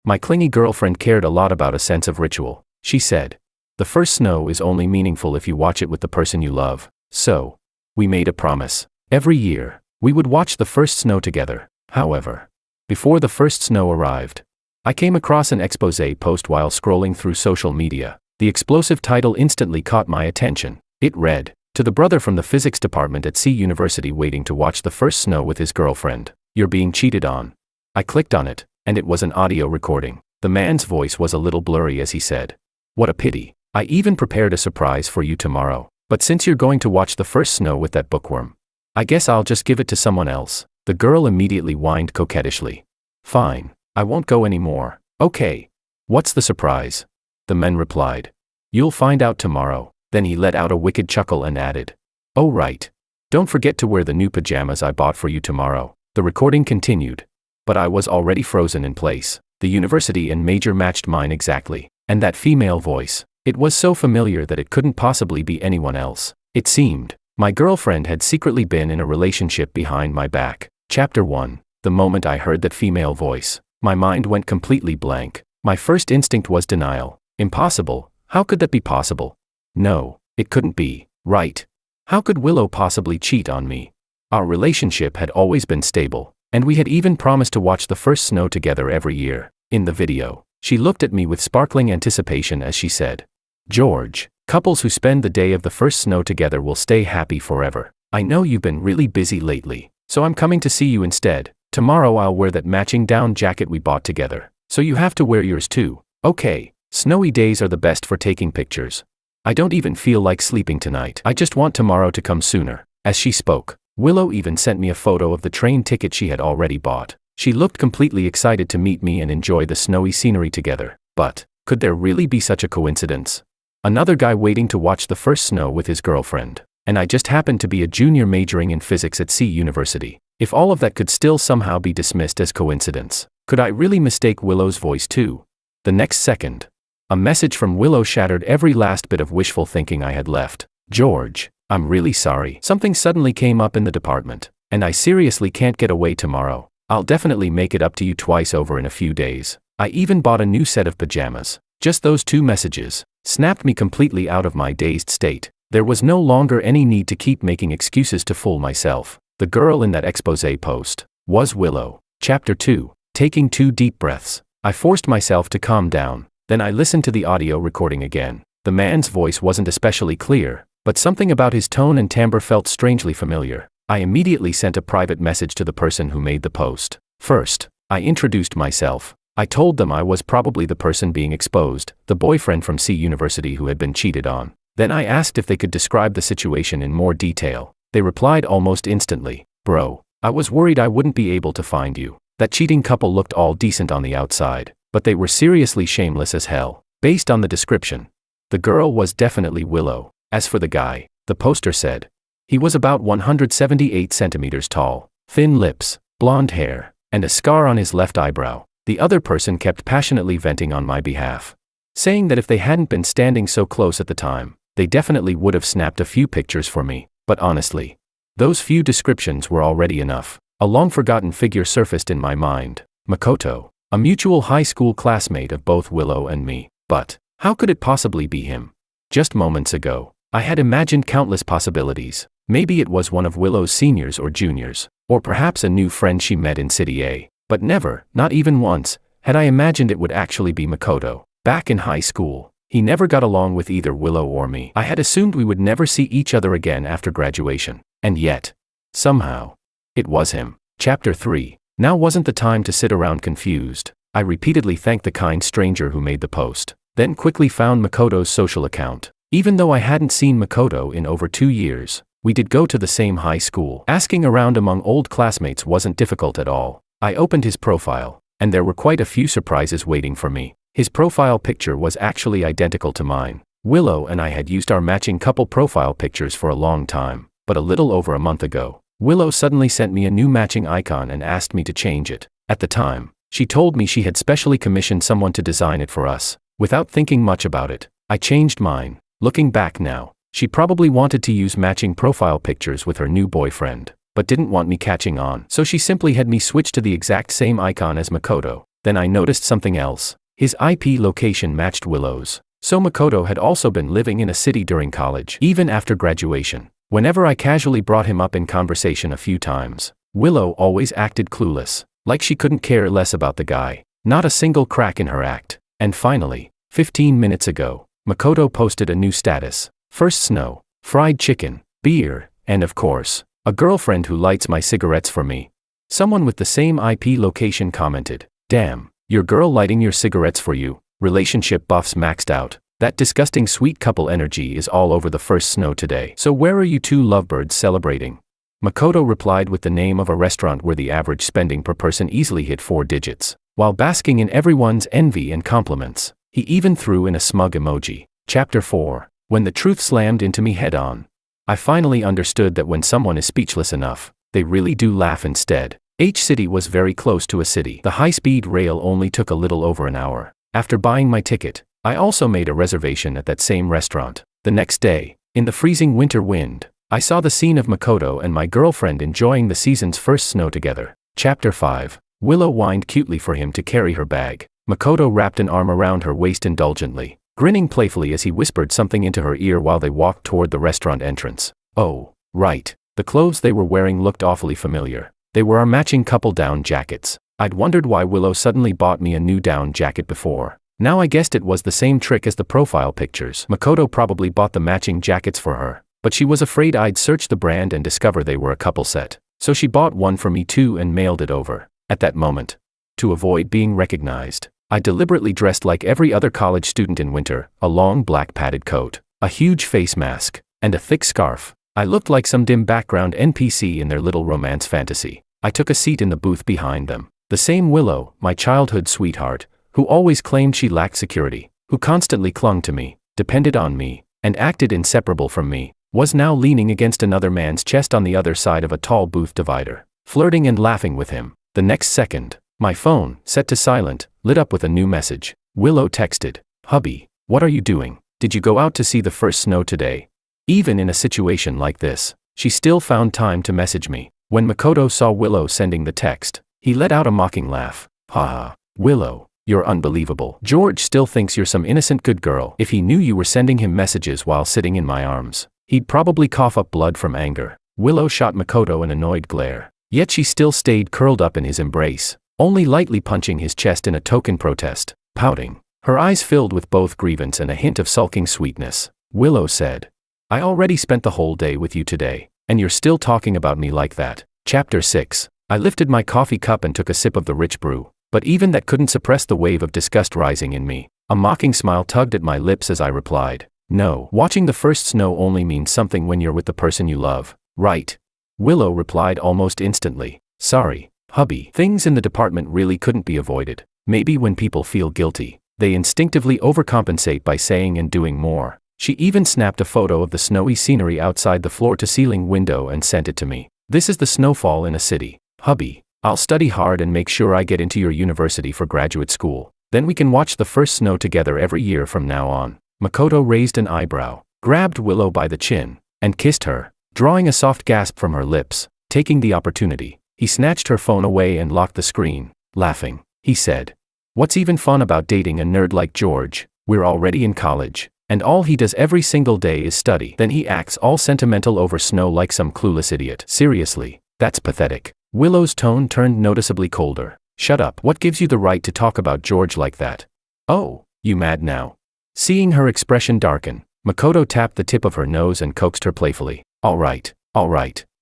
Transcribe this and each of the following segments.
My clingy girlfriend cared a lot about a sense of ritual. She said, "The first snow is only meaningful if you watch it with the person you love." So, we made a promise. Every year, we would watch the first snow together. However, before the first snow arrived, I came across an expose post while scrolling through social media. The explosive title instantly caught my attention. It read, "To the brother from the physics department at C University waiting to watch the first snow with his girlfriend. You're being cheated on." I clicked on it, and it was an audio recording. The man's voice was a little blurry as he said, "What a pity. I even prepared a surprise for you tomorrow. But since you're going to watch the first snow with that bookworm, I guess I'll just give it to someone else." The girl immediately whined coquettishly. "Fine, I won't go anymore." "Okay. What's the surprise?" The man replied. "You'll find out tomorrow." Then he let out a wicked chuckle and added, "Oh right. Don't forget to wear the new pajamas I bought for you tomorrow." The recording continued. But I was already frozen in place. The university and major matched mine exactly. And that female voice. It was so familiar that it couldn't possibly be anyone else. It seemed my girlfriend had secretly been in a relationship behind my back. Chapter 1. The moment I heard that female voice, my mind went completely blank. My first instinct was denial. Impossible. How could that be possible? No, it couldn't be. Right. How could Willow possibly cheat on me? Our relationship had always been stable, and we had even promised to watch the first snow together every year. In the video, she looked at me with sparkling anticipation as she said, "George, couples who spend the day of the first snow together will stay happy forever. I know you've been really busy lately, so I'm coming to see you instead. Tomorrow I'll wear that matching down jacket we bought together, so you have to wear yours too. Okay, snowy days are the best for taking pictures. I don't even feel like sleeping tonight. I just want tomorrow to come sooner." As she spoke, Willow even sent me a photo of the train ticket she had already bought. She looked completely excited to meet me and enjoy the snowy scenery together. But, could there really be such a coincidence? Another guy waiting to watch the first snow with his girlfriend, and I just happened to be a junior majoring in physics at C University. If all of that could still somehow be dismissed as coincidence, could I really mistake Willow's voice too? The next second, a message from Willow shattered every last bit of wishful thinking I had left. "George, I'm really sorry. Something suddenly came up in the department, and I seriously can't get away tomorrow. I'll definitely make it up to you twice over in a few days. I even bought a new set of pajamas." Just those two messages snapped me completely out of my dazed state. There was no longer any need to keep making excuses to fool myself. The girl in that expose post was Willow. Chapter 2. Taking 2 deep breaths. I forced myself to calm down. Then I listened to the audio recording again. The man's voice wasn't especially clear, but something about his tone and timbre felt strangely familiar. I immediately sent a private message to the person who made the post. First, I introduced myself. I told them I was probably the person being exposed, the boyfriend from C University who had been cheated on. Then I asked if they could describe the situation in more detail. They replied almost instantly, "Bro, I was worried I wouldn't be able to find you. That cheating couple looked all decent on the outside, but they were seriously shameless as hell." Based on the description, the girl was definitely Willow. As for the guy, the poster said, he was about 178 centimeters tall, thin lips, blonde hair, and a scar on his left eyebrow. The other person kept passionately venting on my behalf, saying that if they hadn't been standing so close at the time, they definitely would have snapped a few pictures for me. But honestly, those few descriptions were already enough. A long-forgotten figure surfaced in my mind, Makoto, a mutual high school classmate of both Willow and me. But how could it possibly be him? Just moments ago, I had imagined countless possibilities. Maybe it was one of Willow's seniors or juniors, or perhaps a new friend she met in City A. But never, not even once, had I imagined it would actually be Makoto. Back in high school, he never got along with either Willow or me. I had assumed we would never see each other again after graduation. And yet, somehow, it was him. Chapter 3. Now wasn't the time to sit around confused. I repeatedly thanked the kind stranger who made the post, then quickly found Makoto's social account. Even though I hadn't seen Makoto in over 2 years, we did go to the same high school. Asking around among old classmates wasn't difficult at all. I opened his profile, and there were quite a few surprises waiting for me. His profile picture was actually identical to mine. Willow and I had used our matching couple profile pictures for a long time, but a little over a month ago, Willow suddenly sent me a new matching icon and asked me to change it. At the time, she told me she had specially commissioned someone to design it for us. Without thinking much about it, I changed mine. Looking back now, she probably wanted to use matching profile pictures with her new boyfriend, but didn't want me catching on, so she simply had me switch to the exact same icon as Makoto. Then I noticed something else. His IP location matched Willow's. So Makoto had also been living in a city during college, even after graduation. Whenever I casually brought him up in conversation a few times, Willow always acted clueless, like she couldn't care less about the guy. Not a single crack in her act. And finally, 15 minutes ago, Makoto posted a new status. First snow, fried chicken, beer, and of course, a girlfriend who lights my cigarettes for me. Someone with the same IP location commented, "Damn, your girl lighting your cigarettes for you. Relationship buffs maxed out. That disgusting sweet couple energy is all over the first snow today. So where are you two lovebirds celebrating?" Makoto replied with the name of a restaurant where the average spending per person easily hit 4 digits. While basking in everyone's envy and compliments, he even threw in a smug emoji. Chapter 4. When the truth slammed into me head-on. I finally understood that when someone is speechless enough, they really do laugh instead. H City was very close to a city. The high-speed rail only took a little over an hour. After buying my ticket, I also made a reservation at that same restaurant. The next day, in the freezing winter wind, I saw the scene of Makoto and my girlfriend enjoying the season's first snow together. Chapter 5. Willow whined cutely for him to carry her bag. Makoto wrapped an arm around her waist indulgently, grinning playfully as he whispered something into her ear while they walked toward the restaurant entrance. Oh, right. The clothes they were wearing looked awfully familiar. They were our matching couple down jackets. I'd wondered why Willow suddenly bought me a new down jacket before. Now I guessed it was the same trick as the profile pictures. Makoto probably bought the matching jackets for her, but she was afraid I'd search the brand and discover they were a couple set. So she bought one for me too and mailed it over. At that moment, to avoid being recognized, I deliberately dressed like every other college student in winter, a long black padded coat, a huge face mask, and a thick scarf. I looked like some dim background NPC in their little romance fantasy. I took a seat in the booth behind them. The same Willow, my childhood sweetheart, who always claimed she lacked security, who constantly clung to me, depended on me, and acted inseparable from me, was now leaning against another man's chest on the other side of a tall booth divider, flirting and laughing with him. The next second, my phone, set to silent, lit up with a new message. Willow texted, "Hubby, what are you doing? Did you go out to see the first snow today?" Even in a situation like this, she still found time to message me. When Makoto saw Willow sending the text, he let out a mocking laugh. "Haha, Willow, you're unbelievable. George still thinks you're some innocent good girl. If he knew you were sending him messages while sitting in my arms, he'd probably cough up blood from anger." Willow shot Makoto an annoyed glare. Yet she still stayed curled up in his embrace, only lightly punching his chest in a token protest, pouting. Her eyes filled with both grievance and a hint of sulking sweetness. Willow said, "I already spent the whole day with you today, and you're still talking about me like that." Chapter 6. I lifted my coffee cup and took a sip of the rich brew, but even that couldn't suppress the wave of disgust rising in me. A mocking smile tugged at my lips as I replied, "No, watching the first snow only means something when you're with the person you love, right?" Willow replied almost instantly, "Sorry, hubby, things in the department really couldn't be avoided. Maybe when people feel guilty, they instinctively overcompensate by saying and doing more." She even snapped a photo of the snowy scenery outside the floor-to-ceiling window and sent it to me. "This is the snowfall in a city. Hubby, I'll study hard and make sure I get into your university for graduate school. Then we can watch the first snow together every year from now on." Makoto raised an eyebrow, grabbed Willow by the chin, and kissed her, drawing a soft gasp from her lips. Taking the opportunity, he snatched her phone away and locked the screen. Laughing, he said, "What's even fun about dating a nerd like George? We're already in college, and all he does every single day is study. Then he acts all sentimental over snow like some clueless idiot. Seriously, that's pathetic." Willow's tone turned noticeably colder. "Shut up. What gives you the right to talk about George like that? Oh, you mad now?" Seeing her expression darken, Makoto tapped the tip of her nose and coaxed her playfully. All right,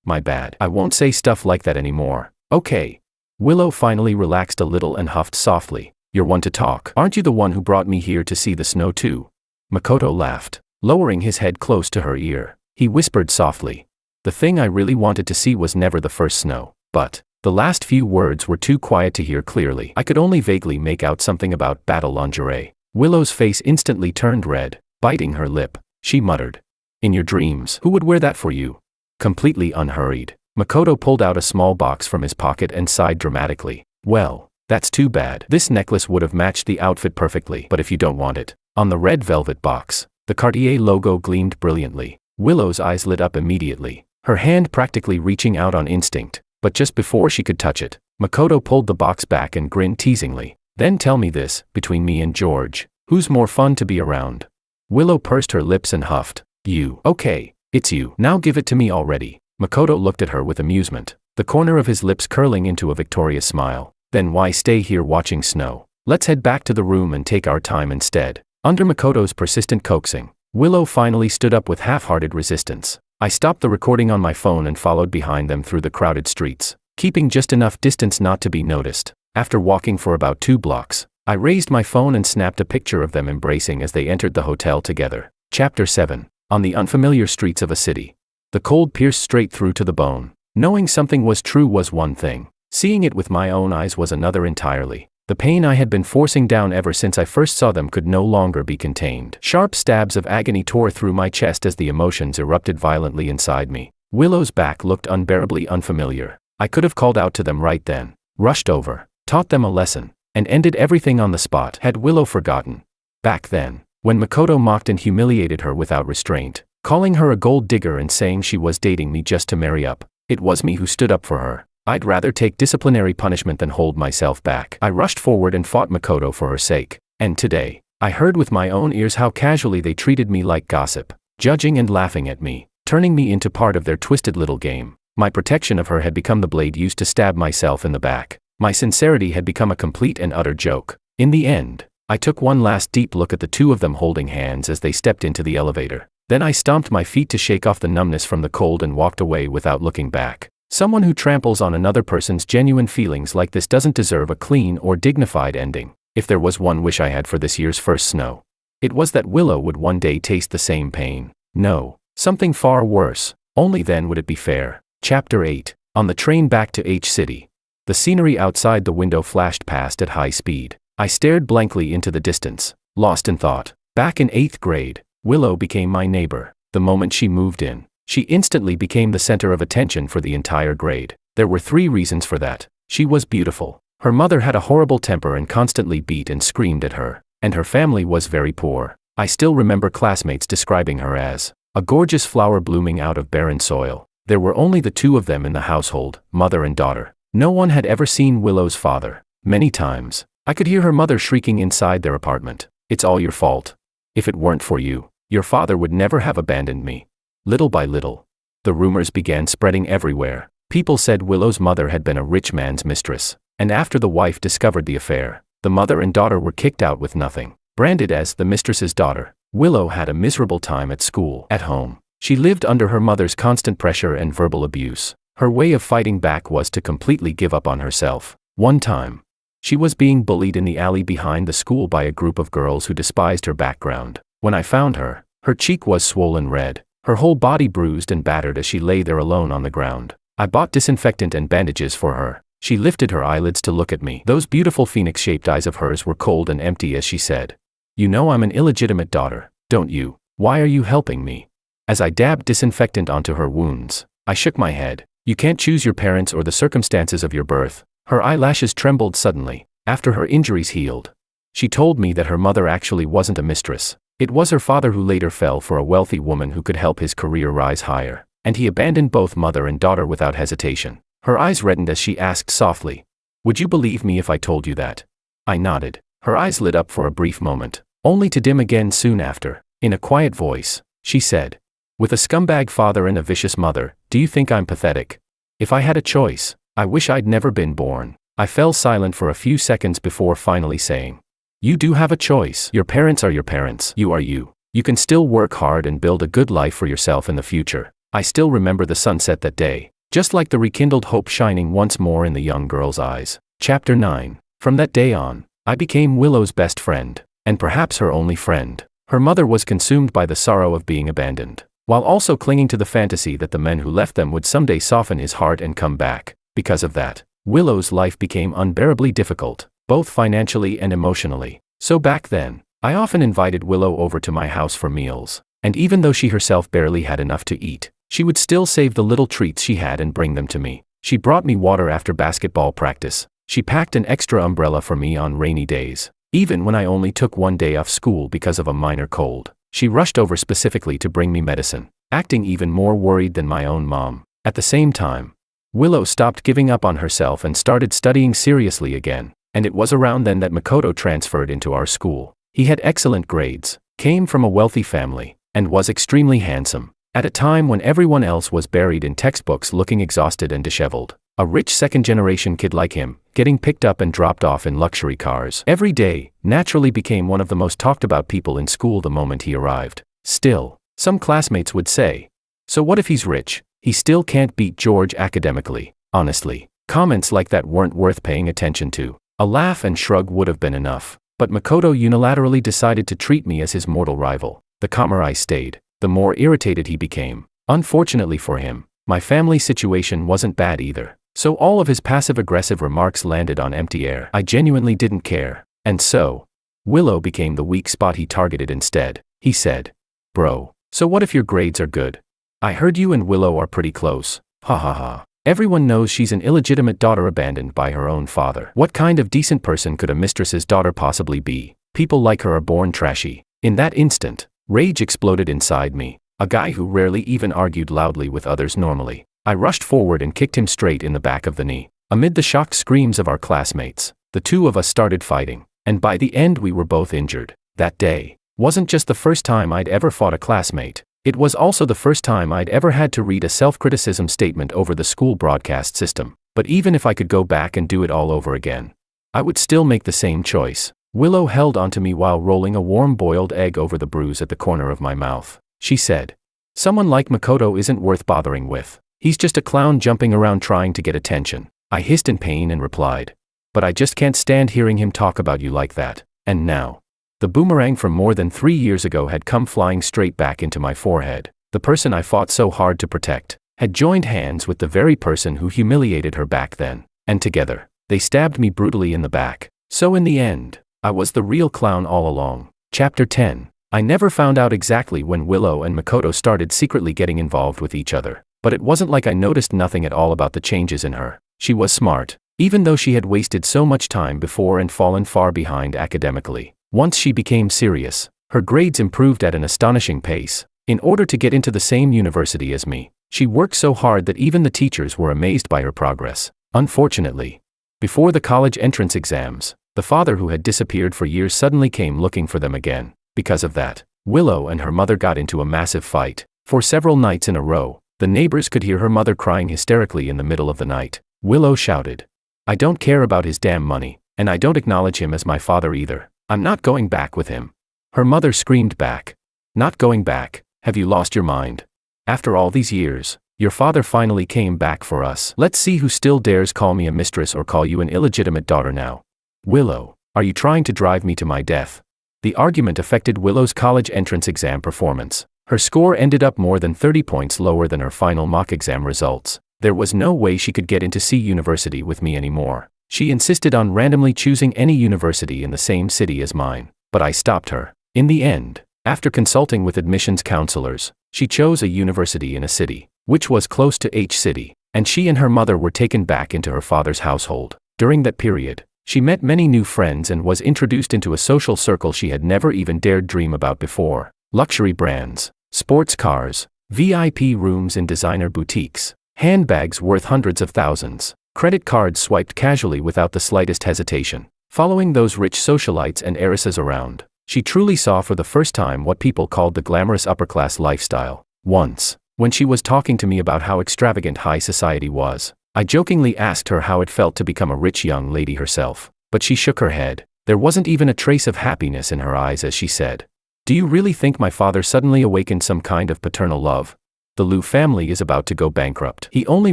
my bad. I won't say stuff like that anymore, okay?" Willow finally relaxed a little and huffed softly. "You're one to talk. Aren't you the one who brought me here to see the snow too?" Makoto laughed, lowering his head close to her ear. He whispered softly, "The thing I really wanted to see was never the first snow, but..." The last few words were too quiet to hear clearly. I could only vaguely make out something about battle lingerie. Willow's face instantly turned red. Biting her lip, she muttered, "In your dreams, who would wear that for you?" Completely unhurried, Makoto pulled out a small box from his pocket and sighed dramatically. "Well, that's too bad. This necklace would have matched the outfit perfectly, but if you don't want it." On the red velvet box, the Cartier logo gleamed brilliantly. Willow's eyes lit up immediately, her hand practically reaching out on instinct, but just before she could touch it, Makoto pulled the box back and grinned teasingly. Then tell me this, between me and George, who's more fun to be around? Willow pursed her lips and huffed. You. Okay, it's you. Now give it to me already. Makoto looked at her with amusement, the corner of his lips curling into a victorious smile. Then why stay here watching snow? Let's head back to the room and take our time instead. Under Makoto's persistent coaxing, Willow finally stood up with half-hearted resistance. I stopped the recording on my phone and followed behind them through the crowded streets, keeping just enough distance not to be noticed. After walking for about 2 blocks, I raised my phone and snapped a picture of them embracing as they entered the hotel together. Chapter 7. On the unfamiliar streets of a city. The cold pierced straight through to the bone. Knowing something was true was one thing. Seeing it with my own eyes was another entirely. The pain I had been forcing down ever since I first saw them could no longer be contained. Sharp stabs of agony tore through my chest as the emotions erupted violently inside me. Willow's back looked unbearably unfamiliar. I could have called out to them right then, rushed over, taught them a lesson, and ended everything on the spot had Willow forgotten. Back then, when Makoto mocked and humiliated her without restraint, calling her a gold digger and saying she was dating me just to marry up, it was me who stood up for her. I'd rather take disciplinary punishment than hold myself back. I rushed forward and fought Makoto for her sake. And today, I heard with my own ears how casually they treated me like gossip, judging and laughing at me, turning me into part of their twisted little game. My protection of her had become the blade used to stab myself in the back. My sincerity had become a complete and utter joke. In the end, I took one last deep look at the two of them holding hands as they stepped into the elevator. Then I stomped my feet to shake off the numbness from the cold and walked away without looking back. Someone who tramples on another person's genuine feelings like this doesn't deserve a clean or dignified ending. If there was one wish I had for this year's first snow, it was that Willow would one day taste the same pain. No, something far worse. Only then would it be fair. Chapter 8. On the train back to H City. The scenery outside the window flashed past at high speed. I stared blankly into the distance, lost in thought. Back in 8th grade, Willow became my neighbor. The moment she moved in, she instantly became the center of attention for the entire grade. There were 3 reasons for that. She was beautiful. Her mother had a horrible temper and constantly beat and screamed at her. And her family was very poor. I still remember classmates describing her as a gorgeous flower blooming out of barren soil. There were only the 2 of them in the household, mother and daughter. No one had ever seen Willow's father. Many times, I could hear her mother shrieking inside their apartment. It's all your fault. If it weren't for you, your father would never have abandoned me. Little by little, the rumors began spreading everywhere. People said Willow's mother had been a rich man's mistress, and after the wife discovered the affair, the mother and daughter were kicked out with nothing. Branded as the mistress's daughter, Willow had a miserable time at school. At home, she lived under her mother's constant pressure and verbal abuse. Her way of fighting back was to completely give up on herself. One time, she was being bullied in the alley behind the school by a group of girls who despised her background. When I found her, her cheek was swollen red, her whole body bruised and battered as she lay there alone on the ground. I bought disinfectant and bandages for her. She lifted her eyelids to look at me. Those beautiful phoenix-shaped eyes of hers were cold and empty as she said, "You know I'm an illegitimate daughter, don't you? Why are you helping me?" As I dabbed disinfectant onto her wounds, I shook my head. "You can't choose your parents or the circumstances of your birth." Her eyelashes trembled suddenly. After her injuries healed, she told me that her mother actually wasn't a mistress. It was her father who later fell for a wealthy woman who could help his career rise higher, and he abandoned both mother and daughter without hesitation. Her eyes reddened as she asked softly, "Would you believe me if I told you that?" I nodded. Her eyes lit up for a brief moment, only to dim again soon after. In a quiet voice, she said, "With a scumbag father and a vicious mother, do you think I'm pathetic? If I had a choice, I wish I'd never been born." I fell silent for a few seconds before finally saying, "You do have a choice. Your parents are your parents. You are you. You can still work hard and build a good life for yourself in the future." I still remember the sunset that day, just like the rekindled hope shining once more in the young girl's eyes. Chapter 9. From that day on, I became Willow's best friend, and perhaps her only friend. Her mother was consumed by the sorrow of being abandoned, while also clinging to the fantasy that the men who left them would someday soften his heart and come back. Because of that, Willow's life became unbearably difficult, both financially and emotionally. So back then, I often invited Willow over to my house for meals, and even though she herself barely had enough to eat, she would still save the little treats she had and bring them to me. She brought me water after basketball practice. She packed an extra umbrella for me on rainy days. Even when I only took one day off school because of a minor cold, she rushed over specifically to bring me medicine, acting even more worried than my own mom. At the same time, Willow stopped giving up on herself and started studying seriously again. And it was around then that Makoto transferred into our school. He had excellent grades, came from a wealthy family, and was extremely handsome. At a time when everyone else was buried in textbooks looking exhausted and disheveled, a rich second-generation kid like him, getting picked up and dropped off in luxury cars every day, naturally became one of the most talked-about people in school the moment he arrived. Still, some classmates would say, "So what if he's rich? He still can't beat George academically." Honestly, comments like that weren't worth paying attention to. A laugh and shrug would have been enough. But Makoto unilaterally decided to treat me as his mortal rival. The calmer I stayed, the more irritated he became. Unfortunately for him, my family situation wasn't bad either. So all of his passive-aggressive remarks landed on empty air. I genuinely didn't care. And so, Willow became the weak spot he targeted instead. He said, "Bro, so what if your grades are good? I heard you and Willow are pretty close. Ha ha ha. Everyone knows she's an illegitimate daughter abandoned by her own father. What kind of decent person could a mistress's daughter possibly be? People like her are born trashy." In that instant, rage exploded inside me. A guy who rarely even argued loudly with others normally. I rushed forward and kicked him straight in the back of the knee. Amid the shocked screams of our classmates, the two of us started fighting, and by the end we were both injured. That day wasn't just the first time I'd ever fought a classmate. It was also the first time I'd ever had to read a self-criticism statement over the school broadcast system. But even if I could go back and do it all over again, I would still make the same choice. Willow held onto me while rolling a warm boiled egg over the bruise at the corner of my mouth. She said, "Someone like Makoto isn't worth bothering with. He's just a clown jumping around trying to get attention." I hissed in pain and replied, "But I just can't stand hearing him talk about you like that." And now, the boomerang from more than 3 years ago had come flying straight back into my forehead. The person I fought so hard to protect had joined hands with the very person who humiliated her back then, and together, they stabbed me brutally in the back. So in the end, I was the real clown all along. Chapter 10. I never found out exactly when Willow and Makoto started secretly getting involved with each other, but it wasn't like I noticed nothing at all about the changes in her. She was smart, even though she had wasted so much time before and fallen far behind academically. Once she became serious, her grades improved at an astonishing pace. In order to get into the same university as me, she worked so hard that even the teachers were amazed by her progress. Unfortunately, before the college entrance exams, the father who had disappeared for years suddenly came looking for them again. Because of that, Willow and her mother got into a massive fight. For several nights in a row, the neighbors could hear her mother crying hysterically in the middle of the night. Willow shouted, "I don't care about his damn money, and I don't acknowledge him as my father either. I'm not going back with him." Her mother screamed back, "Not going back? Have you lost your mind? After all these years, your father finally came back for us. Let's see who still dares call me a mistress or call you an illegitimate daughter now. Willow, are you trying to drive me to my death?" The argument affected Willow's college entrance exam performance. Her score ended up more than 30 points lower than her final mock exam results. There was no way she could get into C University with me anymore. She insisted on randomly choosing any university in the same city as mine, but I stopped her. In the end, after consulting with admissions counselors, she chose a university in a city, which was close to H City, and she and her mother were taken back into her father's household. During that period, she met many new friends and was introduced into a social circle she had never even dared dream about before. Luxury brands, sports cars, VIP rooms in designer boutiques, handbags worth hundreds of thousands, credit cards swiped casually without the slightest hesitation. Following those rich socialites and heiresses around, she truly saw for the first time what people called the glamorous upper-class lifestyle. Once, when she was talking to me about how extravagant high society was, I jokingly asked her how it felt to become a rich young lady herself, but she shook her head. There wasn't even a trace of happiness in her eyes as she said, "Do you really think my father suddenly awakened some kind of paternal love? The Liu family is about to go bankrupt. He only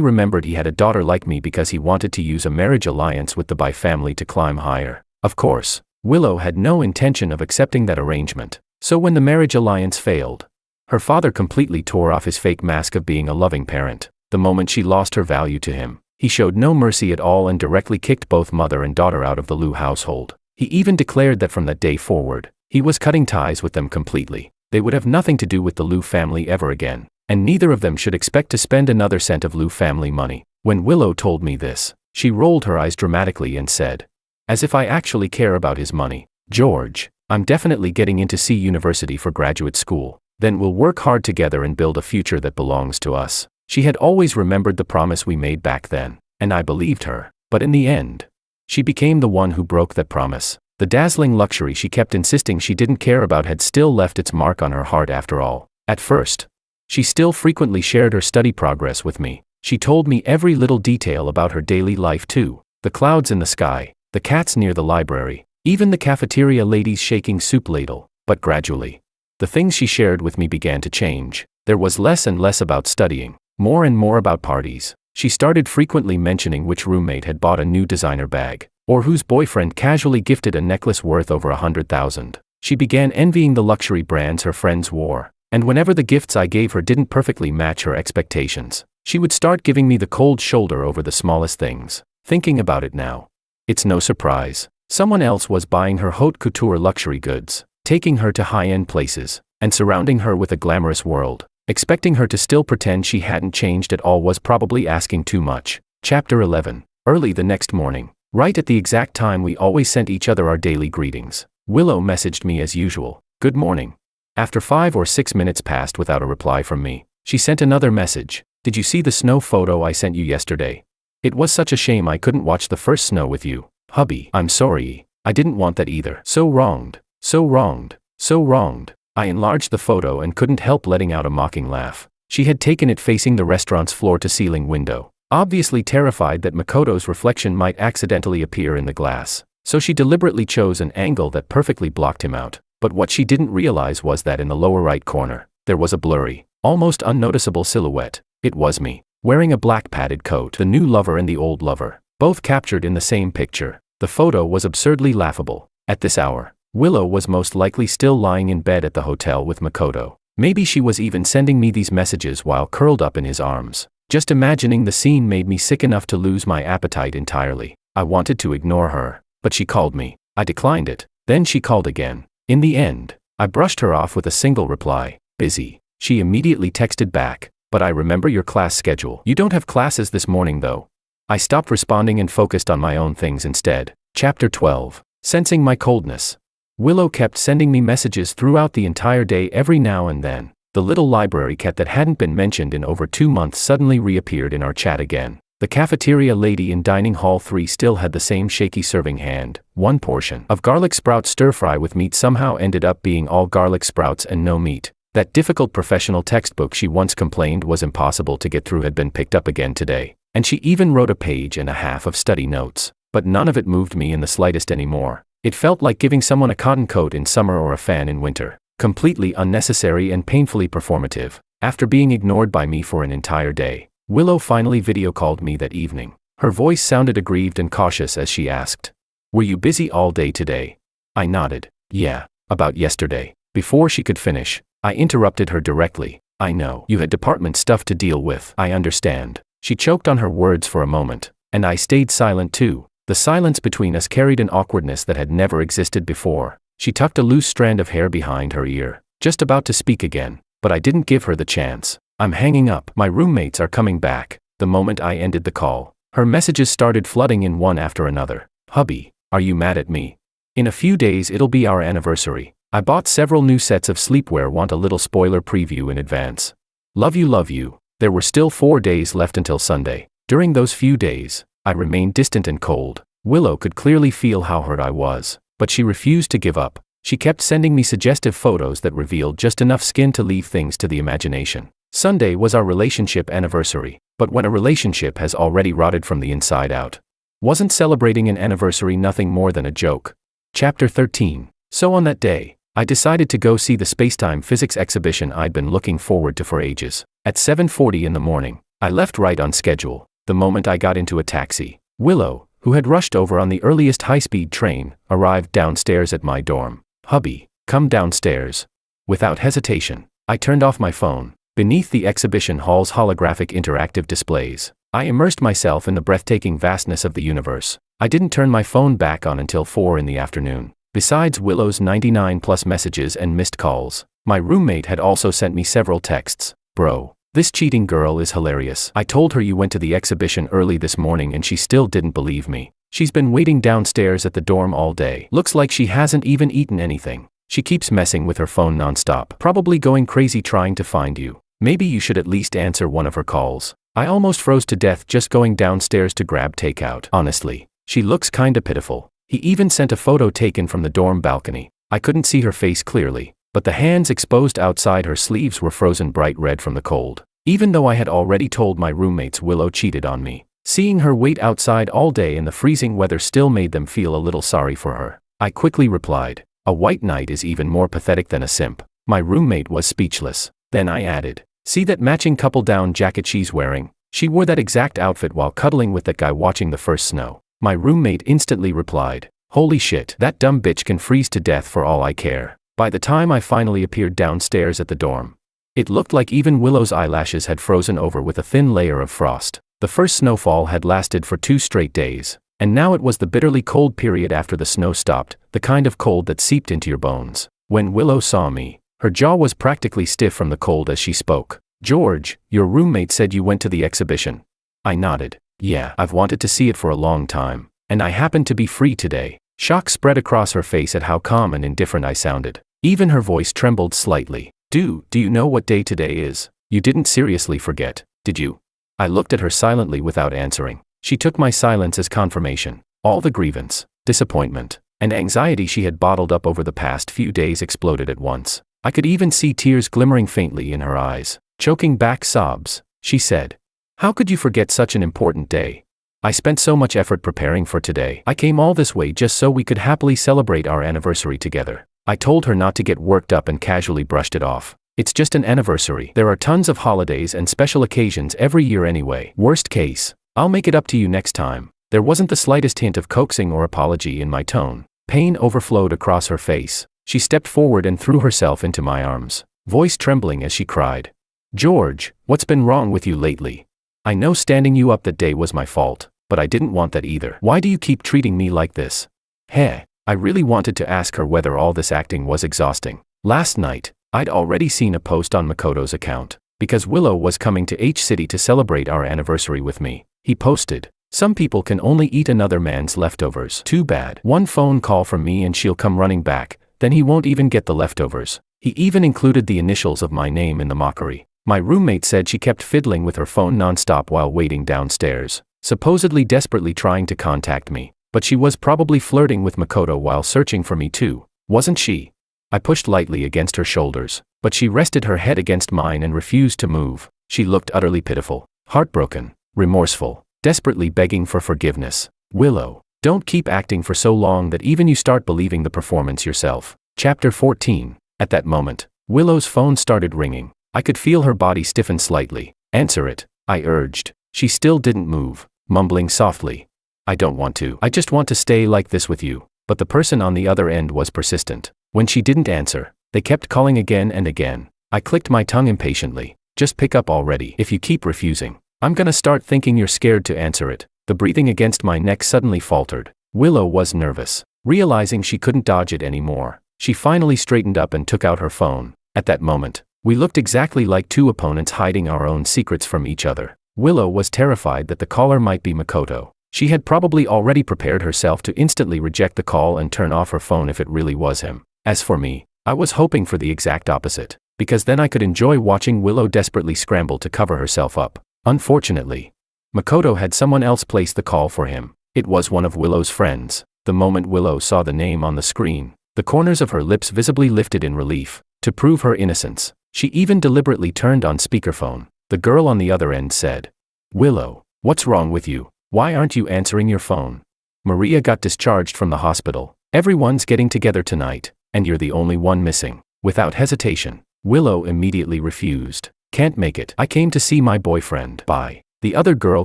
remembered he had a daughter like me because he wanted to use a marriage alliance with the Bai family to climb higher." Of course, Willow had no intention of accepting that arrangement, so when the marriage alliance failed, her father completely tore off his fake mask of being a loving parent. The moment she lost her value to him, he showed no mercy at all and directly kicked both mother and daughter out of the Liu household. He even declared that from that day forward, he was cutting ties with them completely. They would have nothing to do with the Liu family ever again, and neither of them should expect to spend another cent of Liu family money. When Willow told me this, she rolled her eyes dramatically and said, "As if I actually care about his money. George, I'm definitely getting into C University for graduate school. Then we'll work hard together and build a future that belongs to us." She had always remembered the promise we made back then, and I believed her. But in the end, She became the one who broke that promise. The dazzling luxury she kept insisting she didn't care about had still left its mark on her heart after all. At first, she still frequently shared her study progress with me. She told me every little detail about her daily life too. The clouds in the sky, the cats near the library, even the cafeteria lady's shaking soup ladle. But gradually, the things she shared with me began to change. There was less and less about studying, more and more about parties. She started frequently mentioning which roommate had bought a new designer bag, or whose boyfriend casually gifted a necklace worth over 100,000. She began envying the luxury brands her friends wore, and whenever the gifts I gave her didn't perfectly match her expectations, she would start giving me the cold shoulder over the smallest things. Thinking about it now, it's no surprise. Someone else was buying her haute couture luxury goods, taking her to high-end places, and surrounding her with a glamorous world. Expecting her to still pretend she hadn't changed at all was probably asking too much. Chapter 11. Early the next morning, right at the exact time we always sent each other our daily greetings, Willow messaged me as usual. Good morning. After 5 or 6 minutes passed without a reply from me, she sent another message. Did you see the snow photo I sent you yesterday? It was such a shame I couldn't watch the first snow with you. Hubby, I'm sorry. I didn't want that either. So wronged. So wronged. So wronged. I enlarged the photo and couldn't help letting out a mocking laugh. She had taken it facing the restaurant's floor-to-ceiling window, obviously terrified that Makoto's reflection might accidentally appear in the glass, so she deliberately chose an angle that perfectly blocked him out. But what she didn't realize was that in the lower right corner, there was a blurry, almost unnoticeable silhouette. It was me, wearing a black padded coat, the new lover and the old lover, both captured in the same picture. The photo was absurdly laughable. At this hour, Willow was most likely still lying in bed at the hotel with Makoto. Maybe she was even sending me these messages while curled up in his arms. Just imagining the scene made me sick enough to lose my appetite entirely. I wanted to ignore her, but she called me. I declined it. Then she called again. In the end, I brushed her off with a single reply. Busy. She immediately texted back. But I remember your class schedule. You don't have classes this morning though. I stopped responding and focused on my own things instead. Chapter 12. Sensing my coldness, Willow kept sending me messages throughout the entire day. Every now and then, the little library cat that hadn't been mentioned in over 2 months suddenly reappeared in our chat again. The cafeteria lady in dining hall 3 still had the same shaky serving hand. One portion of garlic sprout stir-fry with meat somehow ended up being all garlic sprouts and no meat. That difficult professional textbook she once complained was impossible to get through had been picked up again today, and she even wrote a page and a half of study notes. But none of it moved me in the slightest anymore. It felt like giving someone a cotton coat in summer or a fan in winter. Completely unnecessary and painfully performative. After being ignored by me for an entire day, Willow finally video called me that evening. Her voice sounded aggrieved and cautious as she asked, "Were you busy all day today?" I nodded. "Yeah, about yesterday." Before she could finish, I interrupted her directly. "I know you had department stuff to deal with. I understand." She choked on her words for a moment, and I stayed silent too. The silence between us carried an awkwardness that had never existed before. She tucked a loose strand of hair behind her ear, just about to speak again, but I didn't give her the chance. "I'm hanging up. My roommates are coming back." The moment I ended the call, her messages started flooding in one after another. "Hubby, are you mad at me? In a few days it'll be our anniversary. I bought several new sets of sleepwear. Want a little spoiler preview in advance. Love you, love you." There were still 4 days left until Sunday. During those few days, I remained distant and cold. Willow could clearly feel how hurt I was, but she refused to give up. She kept sending me suggestive photos that revealed just enough skin to leave things to the imagination. Sunday was our relationship anniversary, but when a relationship has already rotted from the inside out, wasn't celebrating an anniversary nothing more than a joke? Chapter 13. So on that day, I decided to go see the spacetime physics exhibition I'd been looking forward to for ages. At 7:40 in the morning, I left right on schedule. The moment I got into a taxi, Willow, who had rushed over on the earliest high-speed train, arrived downstairs at my dorm. "Hubby, come downstairs." Without hesitation, I turned off my phone. Beneath the exhibition hall's holographic interactive displays, I immersed myself in the breathtaking vastness of the universe. I didn't turn my phone back on until 4 in the afternoon. Besides Willow's 99+ messages and missed calls, my roommate had also sent me several texts. "Bro, this cheating girl is hilarious. I told her you went to the exhibition early this morning and she still didn't believe me. She's been waiting downstairs at the dorm all day. Looks like she hasn't even eaten anything. She keeps messing with her phone nonstop, probably going crazy trying to find you. Maybe you should at least answer one of her calls." I almost froze to death just going downstairs to grab takeout. Honestly, She looks kinda pitiful. He even sent a photo taken from the dorm balcony. I couldn't see her face clearly, but the hands exposed outside her sleeves were frozen bright red from the cold. Even though I had already told my roommates Willow cheated on me, seeing her wait outside all day in the freezing weather still made them feel a little sorry for her. I quickly replied, "A white knight is even more pathetic than a simp." My roommate was speechless. Then I added, "See that matching couple down jacket she's wearing? She wore that exact outfit while cuddling with that guy watching the first snow." My roommate instantly replied, "Holy shit, that dumb bitch can freeze to death for all I care." By the time I finally appeared downstairs at the dorm, it looked like even Willow's eyelashes had frozen over with a thin layer of frost. The first snowfall had lasted for 2 straight days, and now it was the bitterly cold period after the snow stopped, the kind of cold that seeped into your bones. When Willow saw me, her jaw was practically stiff from the cold as she spoke. "George, your roommate said you went to the exhibition." I nodded. "Yeah, I've wanted to see it for a long time, and I happened to be free today." Shock spread across her face at how calm and indifferent I sounded. Even her voice trembled slightly. Do you know what day today is? You didn't seriously forget, did you?" I looked at her silently without answering. She took my silence as confirmation. All the grievance, disappointment, and anxiety she had bottled up over the past few days exploded at once. I could even see tears glimmering faintly in her eyes. Choking back sobs, she said, "How could you forget such an important day? I spent so much effort preparing for today. I came all this way just so we could happily celebrate our anniversary together." I told her not to get worked up and casually brushed it off. "It's just an anniversary. There are tons of holidays and special occasions every year anyway. Worst case, I'll make it up to you next time." There wasn't the slightest hint of coaxing or apology in my tone. Pain overflowed across her face. She stepped forward and threw herself into my arms, voice trembling as she cried, "George, what's been wrong with you lately? I know standing you up that day was my fault, but I didn't want that either. Why do you keep treating me like this?" Heh. I really wanted to ask her whether all this acting was exhausting. Last night, I'd already seen a post on Makoto's account. Because Willow was coming to H-City to celebrate our anniversary with me, he posted, "Some people can only eat another man's leftovers. Too bad. One phone call from me and she'll come running back, then he won't even get the leftovers." He even included the initials of my name in the mockery. My roommate said she kept fiddling with her phone nonstop while waiting downstairs, supposedly desperately trying to contact me. But she was probably flirting with Makoto while searching for me too, wasn't she? I pushed lightly against her shoulders, but she rested her head against mine and refused to move. She looked utterly pitiful, heartbroken, remorseful, desperately begging for forgiveness. "Willow, don't keep acting for so long that even you start believing the performance yourself." Chapter 14. At that moment, Willow's phone started ringing. I could feel her body stiffen slightly. "Answer it," I urged. She still didn't move, mumbling softly, "I don't want to. I just want to stay like this with you." But the person on the other end was persistent. When she didn't answer, they kept calling again and again. I clicked my tongue impatiently. "Just pick up already. If you keep refusing, I'm gonna start thinking you're scared to answer it." The breathing against my neck suddenly faltered. Willow was nervous. Realizing she couldn't dodge it anymore, she finally straightened up and took out her phone. At that moment, we looked exactly like two opponents hiding our own secrets from each other. Willow was terrified that the caller might be Makoto. She had probably already prepared herself to instantly reject the call and turn off her phone if it really was him. As for me, I was hoping for the exact opposite, because then I could enjoy watching Willow desperately scramble to cover herself up. Unfortunately, Makoto had someone else place the call for him. It was one of Willow's friends. The moment Willow saw the name on the screen, the corners of her lips visibly lifted in relief. To prove her innocence, she even deliberately turned on speakerphone. The girl on the other end said, "Willow, what's wrong with you? Why aren't you answering your phone? Maria got discharged from the hospital. Everyone's getting together tonight, and you're the only one missing." Without hesitation, Willow immediately refused. "Can't make it. I came to see my boyfriend." "Bye." The other girl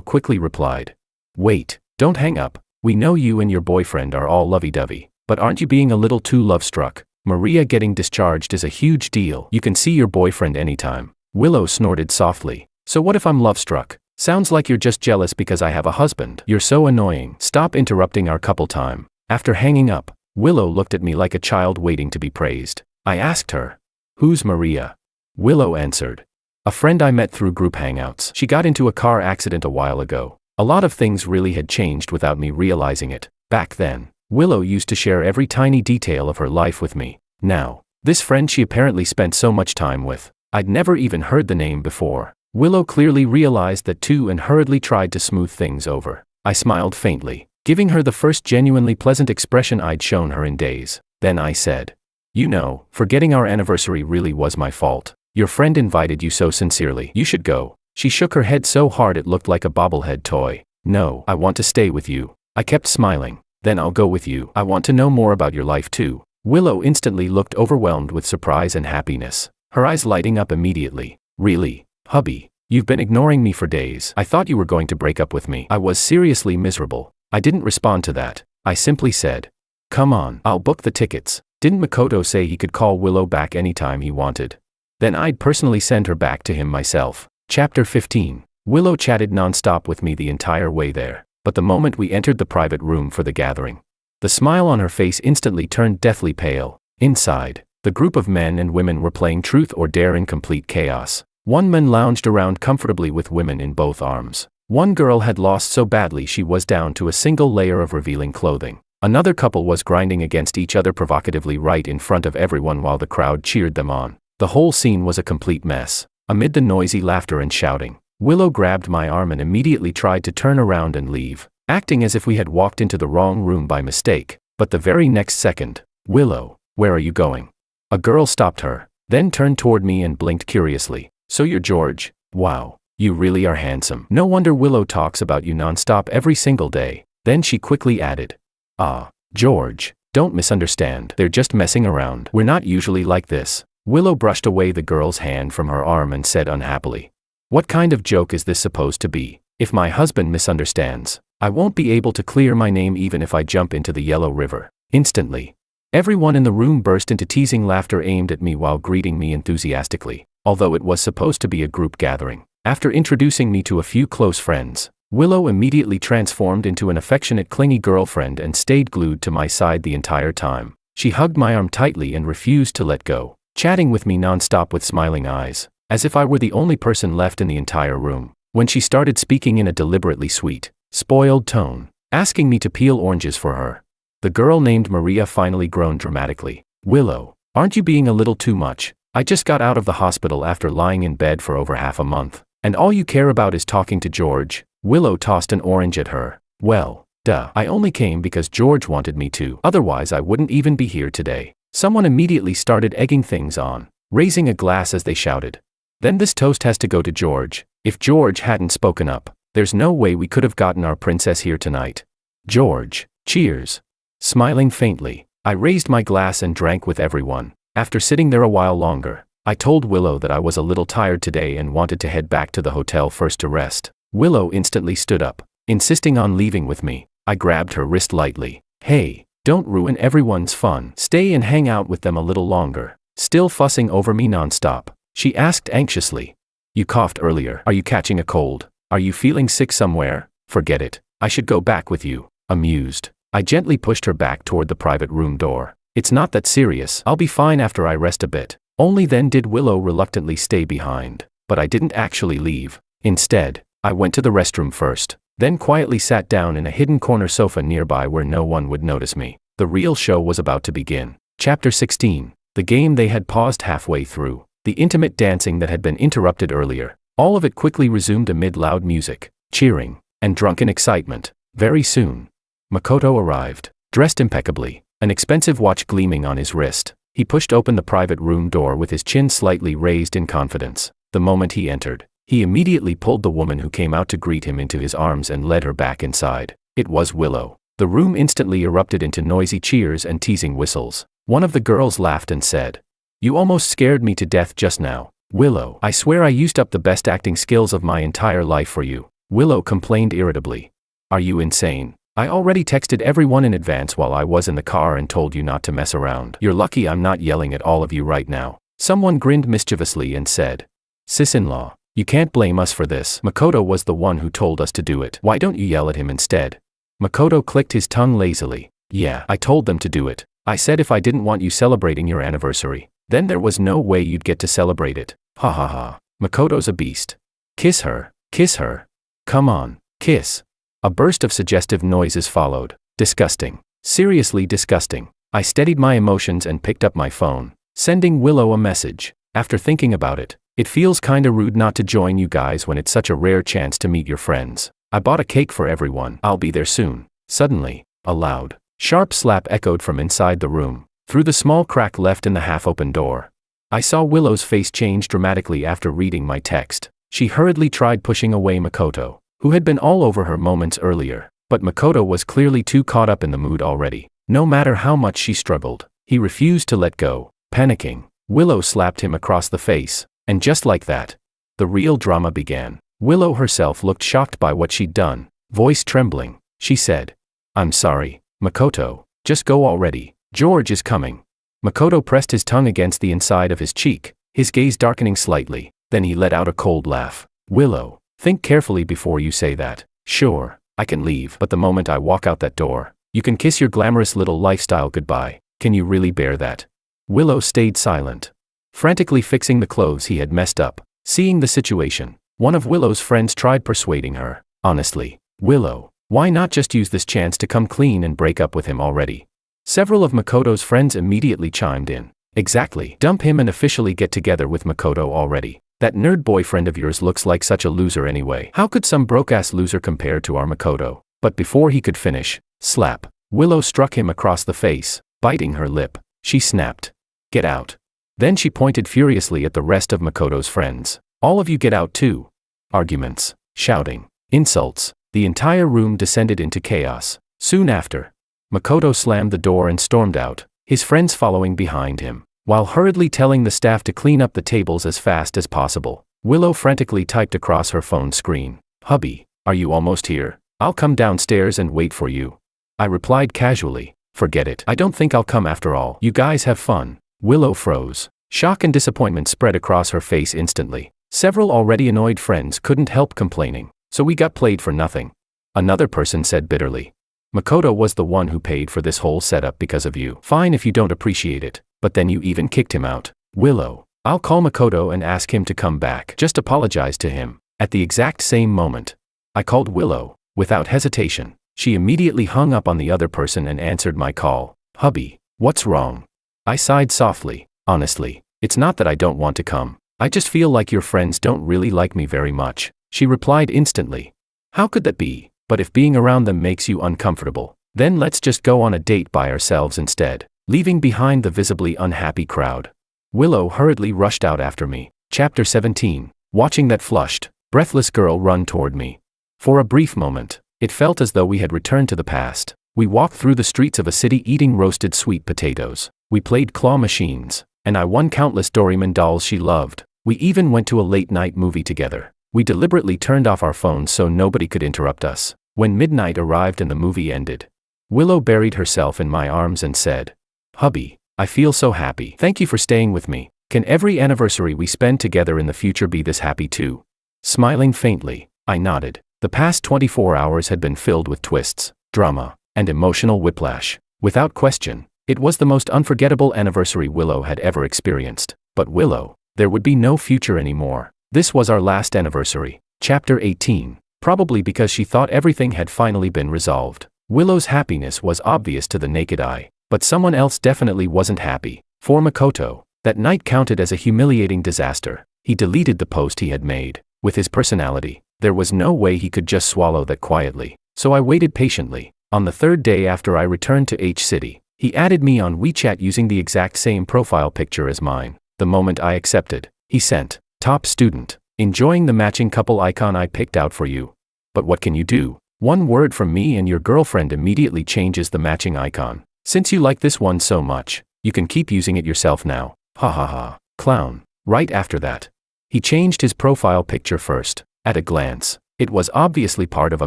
quickly replied. "Wait, don't hang up. We know you and your boyfriend are all lovey-dovey, but aren't you being a little too love-struck? Maria getting discharged is a huge deal. You can see your boyfriend anytime." Willow snorted softly. "So what if I'm love-struck? Sounds like you're just jealous because I have a husband. You're so annoying. Stop interrupting our couple time." After hanging up, Willow looked at me like a child waiting to be praised. I asked her, "Who's Maria?" Willow answered, "A friend I met through group hangouts. She got into a car accident a while ago." A lot of things really had changed without me realizing it. Back then, Willow used to share every tiny detail of her life with me. Now, this friend she apparently spent so much time with, I'd never even heard the name before. Willow clearly realized that too and hurriedly tried to smooth things over. I smiled faintly. giving her the first genuinely pleasant expression I'd shown her in days. Then I said, "You know, forgetting our anniversary really was my fault. Your friend invited you so sincerely. You should go." She shook her head so hard it looked like a bobblehead toy. "No, I want to stay with you." I kept smiling. "Then I'll go with you. I want to know more about your life too." Willow instantly looked overwhelmed with surprise and happiness, her eyes lighting up immediately. "Really, hubby? You've been ignoring me for days. I thought you were going to break up with me." I was seriously miserable. I didn't respond to that. I simply said, "Come on, I'll book the tickets." Didn't Makoto say he could call Willow back anytime he wanted? Then I'd personally send her back to him myself. Chapter 15. Willow chatted non-stop with me the entire way there, but the moment we entered the private room for the gathering, the smile on her face instantly turned deathly pale. Inside, the group of men and women were playing truth or dare in complete chaos. One man lounged around comfortably with women in both arms. One girl had lost so badly she was down to a single layer of revealing clothing. Another couple was grinding against each other provocatively right in front of everyone while the crowd cheered them on. The whole scene was a complete mess. Amid the noisy laughter and shouting, Willow grabbed my arm and immediately tried to turn around and leave, acting as if we had walked into the wrong room by mistake. But the very next second, "Willow, where are you going?" A girl stopped her, then turned toward me and blinked curiously. "So you're George? Wow, you really are handsome. No wonder Willow talks about you non-stop every single day." Then she quickly added, "Ah, George, don't misunderstand. They're just messing around. We're not usually like this." Willow brushed away the girl's hand from her arm and said unhappily, "What kind of joke is this supposed to be? If my husband misunderstands, I won't be able to clear my name even if I jump into the Yellow River." Instantly, everyone in the room burst into teasing laughter aimed at me while greeting me enthusiastically, although it was supposed to be a group gathering. After introducing me to a few close friends, Willow immediately transformed into an affectionate clingy girlfriend and stayed glued to my side the entire time. She hugged my arm tightly and refused to let go, chatting with me non-stop with smiling eyes, as if I were the only person left in the entire room. When she started speaking in a deliberately sweet, spoiled tone, asking me to peel oranges for her, the girl named Maria finally groaned dramatically. "Willow, aren't you being a little too much? I just got out of the hospital after lying in bed for over half a month, and all you care about is talking to George." Willow tossed an orange at her. "Well, duh. I only came because George wanted me to. Otherwise I wouldn't even be here today." Someone immediately started egging things on, raising a glass as they shouted, "Then this toast has to go to George. If George hadn't spoken up, there's no way we could have gotten our princess here tonight. George, cheers." Smiling faintly, I raised my glass and drank with everyone. After sitting there a while longer, I told Willow that I was a little tired today and wanted to head back to the hotel first to rest. Willow instantly stood up, insisting on leaving with me. I grabbed her wrist lightly. "Hey, don't ruin everyone's fun. Stay and hang out with them a little longer." Still fussing over me non-stop, she asked anxiously, "You coughed earlier. Are you catching a cold? Are you feeling sick somewhere?" "Forget it. I should go back with you." Amused, I gently pushed her back toward the private room door. "It's not that serious. I'll be fine after I rest a bit." Only then did Willow reluctantly stay behind, but I didn't actually leave. Instead, I went to the restroom first, then quietly sat down in a hidden corner sofa nearby where no one would notice me. The real show was about to begin. Chapter 16. The game they had paused halfway through, the intimate dancing that had been interrupted earlier, all of it quickly resumed amid loud music, cheering, and drunken excitement. Very soon, Makoto arrived, dressed impeccably, an expensive watch gleaming on his wrist. He pushed open the private room door with his chin slightly raised in confidence. The moment he entered, he immediately pulled the woman who came out to greet him into his arms and led her back inside. It was Willow. The room instantly erupted into noisy cheers and teasing whistles. One of the girls laughed and said, "You almost scared me to death just now, Willow. I swear I used up the best acting skills of my entire life for you." Willow complained irritably. "Are you insane? I already texted everyone in advance while I was in the car and told you not to mess around. You're lucky I'm not yelling at all of you right now." Someone grinned mischievously and said, "Sis-in-law, you can't blame us for this. Makoto was the one who told us to do it. Why don't you yell at him instead?" Makoto clicked his tongue lazily. "Yeah, I told them to do it. I said if I didn't want you celebrating your anniversary, then there was no way you'd get to celebrate it. Ha ha ha. Makoto's a beast. Kiss her, kiss her. Come on, kiss." A burst of suggestive noises followed. Disgusting. Seriously disgusting. I steadied my emotions and picked up my phone, sending Willow a message. "After thinking about it, it feels kinda rude not to join you guys when it's such a rare chance to meet your friends. I bought a cake for everyone. I'll be there soon. Suddenly, a loud, sharp slap echoed from inside the room, through the small crack left in the half-open door. I saw Willow's face change dramatically after reading my text. She hurriedly tried pushing away Makoto, who had been all over her moments earlier, but Makoto was clearly too caught up in the mood already. No matter how much she struggled, he refused to let go. Panicking, Willow slapped him across the face, and just like that, the real drama began. Willow herself looked shocked by what she'd done. Voice trembling, she said, "I'm sorry, Makoto, just go already, George is coming." Makoto pressed his tongue against the inside of his cheek, his gaze darkening slightly, then he let out a cold laugh. "Willow, think carefully before you say that. Sure, I can leave, but the moment I walk out that door, you can kiss your glamorous little lifestyle goodbye. Can you really bear that?" Willow stayed silent, frantically fixing the clothes he had messed up. Seeing the situation, one of Willow's friends tried persuading her. "Honestly, Willow, why not just use this chance to come clean and break up with him already?" Several of Makoto's friends immediately chimed in. "Exactly. Dump him and officially get together with Makoto already. That nerd boyfriend of yours looks like such a loser anyway. How could some broke-ass loser compare to our Makoto?" But before he could finish, slap, Willow struck him across the face, biting her lip. She snapped, "Get out." Then she pointed furiously at the rest of Makoto's friends. "All of you get out too." Arguments, shouting, insults, the entire room descended into chaos. Soon after, Makoto slammed the door and stormed out, his friends following behind him. While hurriedly telling the staff to clean up the tables as fast as possible, Willow frantically typed across her phone screen, "Hubby, are you almost here? I'll come downstairs and wait for you." I replied casually, "Forget it. I don't think I'll come after all. You guys have fun." Willow froze. Shock and disappointment spread across her face instantly. Several already annoyed friends couldn't help complaining, "So we got played for nothing." Another person said bitterly, "Makoto was the one who paid for this whole setup because of you. Fine if you don't appreciate it, but then you even kicked him out." Willow, "I'll call Makoto and ask him to come back. Just apologize to him." At the exact same moment, I called Willow. Without hesitation, she immediately hung up on the other person and answered my call. "Hubby, what's wrong?" I sighed softly. "Honestly, it's not that I don't want to come. I just feel like your friends don't really like me very much." She replied instantly, "How could that be? But if being around them makes you uncomfortable, then let's just go on a date by ourselves instead," leaving behind the visibly unhappy crowd. Willow hurriedly rushed out after me. Chapter 17. Watching that flushed, breathless girl run toward me. For a brief moment, it felt as though we had returned to the past. We walked through the streets of a city eating roasted sweet potatoes. We played claw machines, and I won countless Doraemon dolls she loved. We even went to a late-night movie together. We deliberately turned off our phones so nobody could interrupt us. When midnight arrived and the movie ended, Willow buried herself in my arms and said, "Hubby, I feel so happy. Thank you for staying with me. Can every anniversary we spend together in the future be this happy too?" Smiling faintly, I nodded. The past 24 hours had been filled with twists, drama, and emotional whiplash. Without question, it was the most unforgettable anniversary Willow had ever experienced. But Willow, there would be no future anymore. This was our last anniversary. Chapter 18. Probably because she thought everything had finally been resolved. Willow's happiness was obvious to the naked eye, but someone else definitely wasn't happy. For Makoto, that night counted as a humiliating disaster. He deleted the post he had made. With his personality, there was no way he could just swallow that quietly. So I waited patiently. On the third day after I returned to H-City, he added me on WeChat using the exact same profile picture as mine. The moment I accepted, he sent, "Top student, enjoying the matching couple icon I picked out for you." But what can you do? One word from me and your girlfriend immediately changes the matching icon. Since you like this one so much, you can keep using it yourself now. Ha ha ha. Clown. Right after that, he changed his profile picture first. At a glance, it was obviously part of a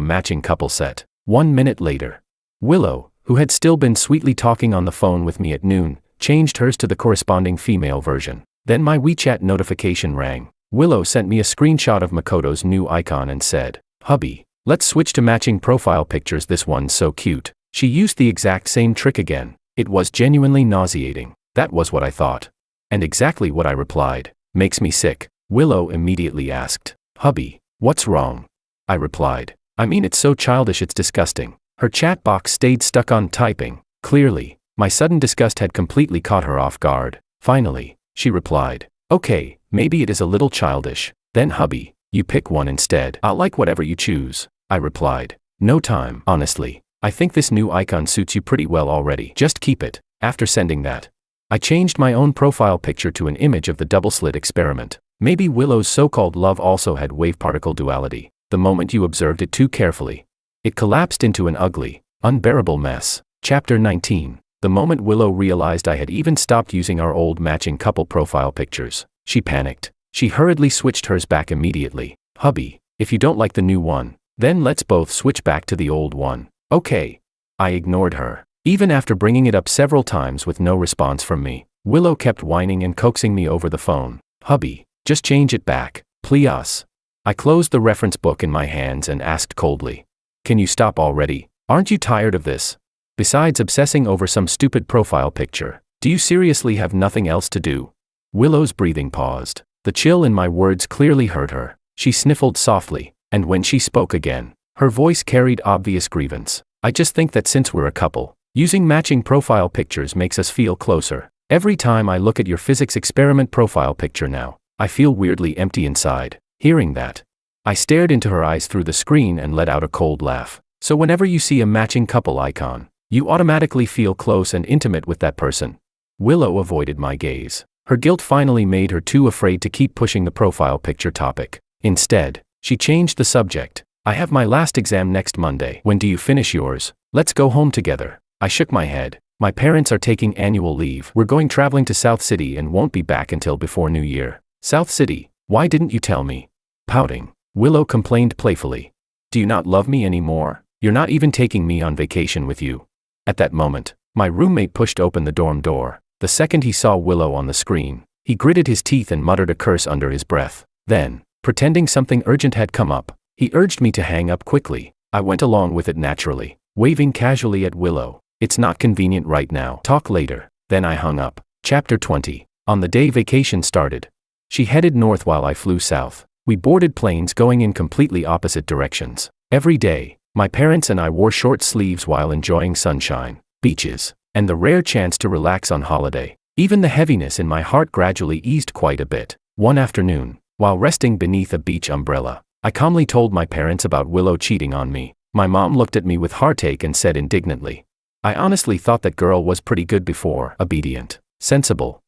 matching couple set. 1 minute later, Willow, who had still been sweetly talking on the phone with me at noon, changed hers to the corresponding female version. Then my WeChat notification rang. Willow sent me a screenshot of Makoto's new icon and said, "Hubby, let's switch to matching profile pictures, this one's so cute." She used the exact same trick again. It was genuinely nauseating. That was what I thought. And exactly what I replied. "Makes me sick." Willow immediately asked, "Hubby, what's wrong?" I replied, "I mean, it's so childish it's disgusting." Her chat box stayed stuck on typing. Clearly, my sudden disgust had completely caught her off guard. Finally, she replied, "Okay, maybe it is a little childish. Then hubby, you pick one instead." "I'll like whatever you choose," I replied. "No time." Honestly, I think this new icon suits you pretty well already. Just keep it. After sending that, I changed my own profile picture to an image of the double-slit experiment. Maybe Willow's so-called love also had wave-particle duality. The moment you observed it too carefully, it collapsed into an ugly, unbearable mess. Chapter 19. The moment Willow realized I had even stopped using our old matching couple profile pictures, she panicked. She hurriedly switched hers back immediately. Hubby, if you don't like the new one, then let's both switch back to the old one. Okay. I ignored her. Even after bringing it up several times with no response from me, Willow kept whining and coaxing me over the phone. Hubby, just change it back, please. I closed the reference book in my hands and asked coldly. Can you stop already? Aren't you tired of this? Besides obsessing over some stupid profile picture, do you seriously have nothing else to do? Willow's breathing paused. The chill in my words clearly hurt her. She sniffled softly, and when she spoke again, her voice carried obvious grievance. I just think that since we're a couple, using matching profile pictures makes us feel closer. Every time I look at your physics experiment profile picture now, I feel weirdly empty inside. Hearing that, I stared into her eyes through the screen and let out a cold laugh. So whenever you see a matching couple icon, you automatically feel close and intimate with that person. Willow avoided my gaze. Her guilt finally made her too afraid to keep pushing the profile picture topic. Instead, she changed the subject. I have my last exam next Monday. When do you finish yours? Let's go home together. I shook my head. My parents are taking annual leave. We're going traveling to South City and won't be back until before New Year. South City? Why didn't you tell me? Pouting, Willow complained playfully. Do you not love me anymore? You're not even taking me on vacation with you. At that moment, my roommate pushed open the dorm door. The second he saw Willow on the screen, he gritted his teeth and muttered a curse under his breath. Then, pretending something urgent had come up, he urged me to hang up quickly. I went along with it naturally, waving casually at Willow. It's not convenient right now. Talk later. Then I hung up. Chapter 20. On the day vacation started, she headed north while I flew south. We boarded planes going in completely opposite directions. Every day, my parents and I wore short sleeves while enjoying sunshine, beaches, and the rare chance to relax on holiday. Even the heaviness in my heart gradually eased quite a bit. One afternoon, while resting beneath a beach umbrella, I calmly told my parents about Willow cheating on me. My mom looked at me with heartache and said indignantly, I honestly thought that girl was pretty good before, obedient, sensible.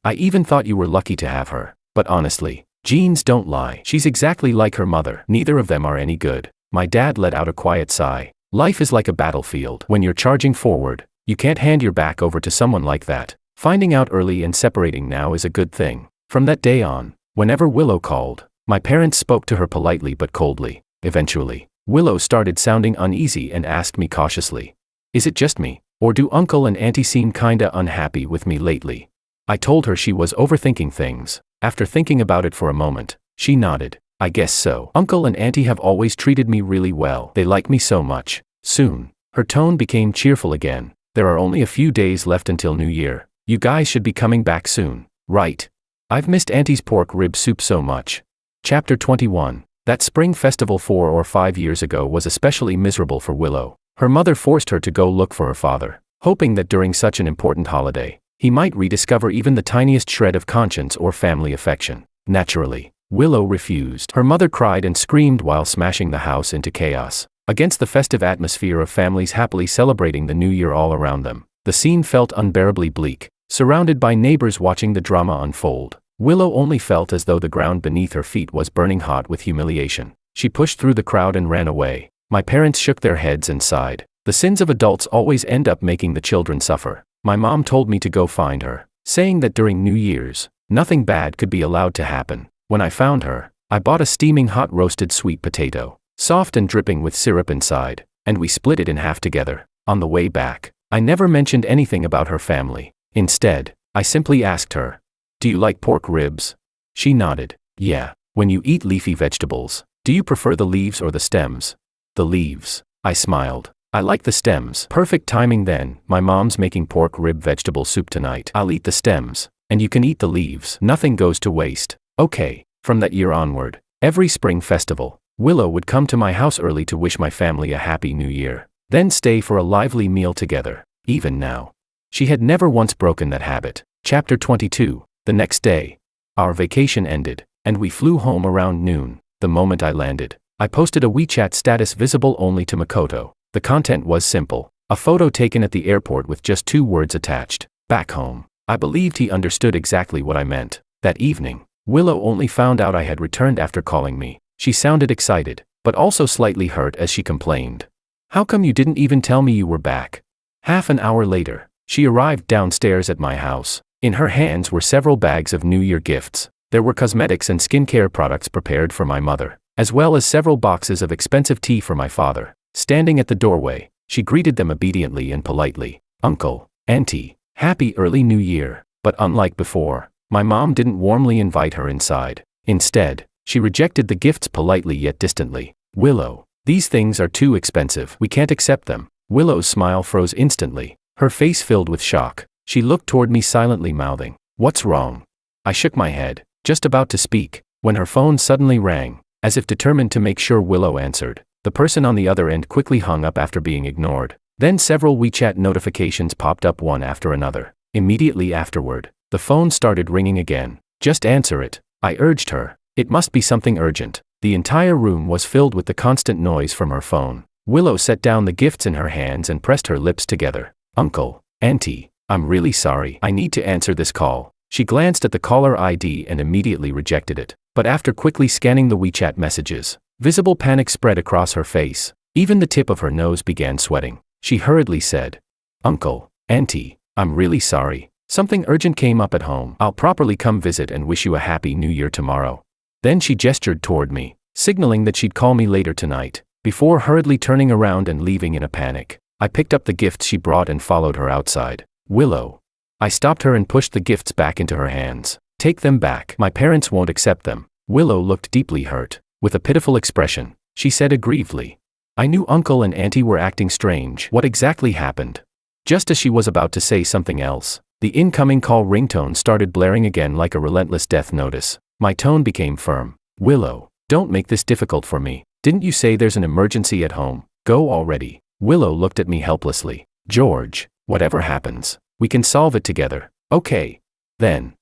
I even thought you were lucky to have her. But honestly, genes don't lie. She's exactly like her mother. Neither of them are any good. My dad let out a quiet sigh. Life is like a battlefield. When you're charging forward, you can't hand your back over to someone like that. Finding out early and separating now is a good thing. From that day on, whenever Willow called, my parents spoke to her politely but coldly. Eventually, Willow started sounding uneasy and asked me cautiously, is it just me, or do Uncle and Auntie seem kinda unhappy with me lately? I told her she was overthinking things. After thinking about it for a moment, she nodded. I guess so. Uncle and Auntie have always treated me really well. They like me so much. Soon, her tone became cheerful again. There are only a few days left until New Year. You guys should be coming back soon, right? I've missed Auntie's pork rib soup so much. Chapter 21. That spring festival 4 or 5 years ago was especially miserable for Willow. Her mother forced her to go look for her father, hoping that during such an important holiday, he might rediscover even the tiniest shred of conscience or family affection. Naturally, Willow refused. Her mother cried and screamed while smashing the house into chaos. Against the festive atmosphere of families happily celebrating the new year all around them, the scene felt unbearably bleak. Surrounded by neighbors watching the drama unfold, Willow only felt as though the ground beneath her feet was burning hot with humiliation. She pushed through the crowd and ran away. My parents shook their heads and sighed. The sins of adults always end up making the children suffer. My mom told me to go find her, saying that during New Year's, nothing bad could be allowed to happen. When I found her, I bought a steaming hot roasted sweet potato, soft and dripping with syrup inside, and we split it in half together. On the way back, I never mentioned anything about her family. Instead, I simply asked her, do you like pork ribs? She nodded. Yeah. When you eat leafy vegetables, do you prefer the leaves or the stems? The leaves. I smiled. I like the stems. Perfect timing then. My mom's making pork rib vegetable soup tonight. I'll eat the stems, and you can eat the leaves. Nothing goes to waste. Okay. From that year onward, every spring festival, Willow would come to my house early to wish my family a happy new year, then stay for a lively meal together. Even now, she had never once broken that habit. Chapter 22. The next day, our vacation ended, and we flew home around noon. The moment I landed, I posted a WeChat status visible only to Makoto. The content was simple. A photo taken at the airport with just 2 words attached. Back home. I believed he understood exactly what I meant. That evening, Willow only found out I had returned after calling me. She sounded excited, but also slightly hurt as she complained. How come you didn't even tell me you were back? Half an hour later, she arrived downstairs at my house. In her hands were several bags of New Year gifts. There were cosmetics and skincare products prepared for my mother, as well as several boxes of expensive tea for my father. Standing at the doorway, she greeted them obediently and politely. Uncle, Auntie, Happy Early New Year. But unlike before, my mom didn't warmly invite her inside. Instead, she rejected the gifts politely yet distantly. Willow, these things are too expensive. We can't accept them. Willow's smile froze instantly. Her face filled with shock. She looked toward me silently mouthing, "What's wrong?" I shook my head, just about to speak, when her phone suddenly rang. As if determined to make sure Willow answered, the person on the other end quickly hung up after being ignored. Then several WeChat notifications popped up one after another. Immediately afterward, the phone started ringing again. "Just answer it," I urged her. "It must be something urgent." The entire room was filled with the constant noise from her phone. Willow set down the gifts in her hands and pressed her lips together. "Uncle, Auntie, I'm really sorry. I need to answer this call." She glanced at the caller ID and immediately rejected it. But after quickly scanning the WeChat messages, visible panic spread across her face. Even the tip of her nose began sweating. She hurriedly said, "Uncle, Auntie, I'm really sorry. Something urgent came up at home. I'll properly come visit and wish you a happy New Year tomorrow." Then she gestured toward me, signaling that she'd call me later tonight, before hurriedly turning around and leaving in a panic. I picked up the gifts she brought and followed her outside. "Willow." I stopped her and pushed the gifts back into her hands. "Take them back. My parents won't accept them." Willow looked deeply hurt. With a pitiful expression, she said aggrievedly, "I knew Uncle and Auntie were acting strange. What exactly happened?" Just as she was about to say something else, the incoming call ringtone started blaring again like a relentless death notice. My tone became firm. "Willow, don't make this difficult for me. Didn't you say there's an emergency at home? Go already." Willow looked at me helplessly. "George, whatever happens, we can solve it together. Okay. Then.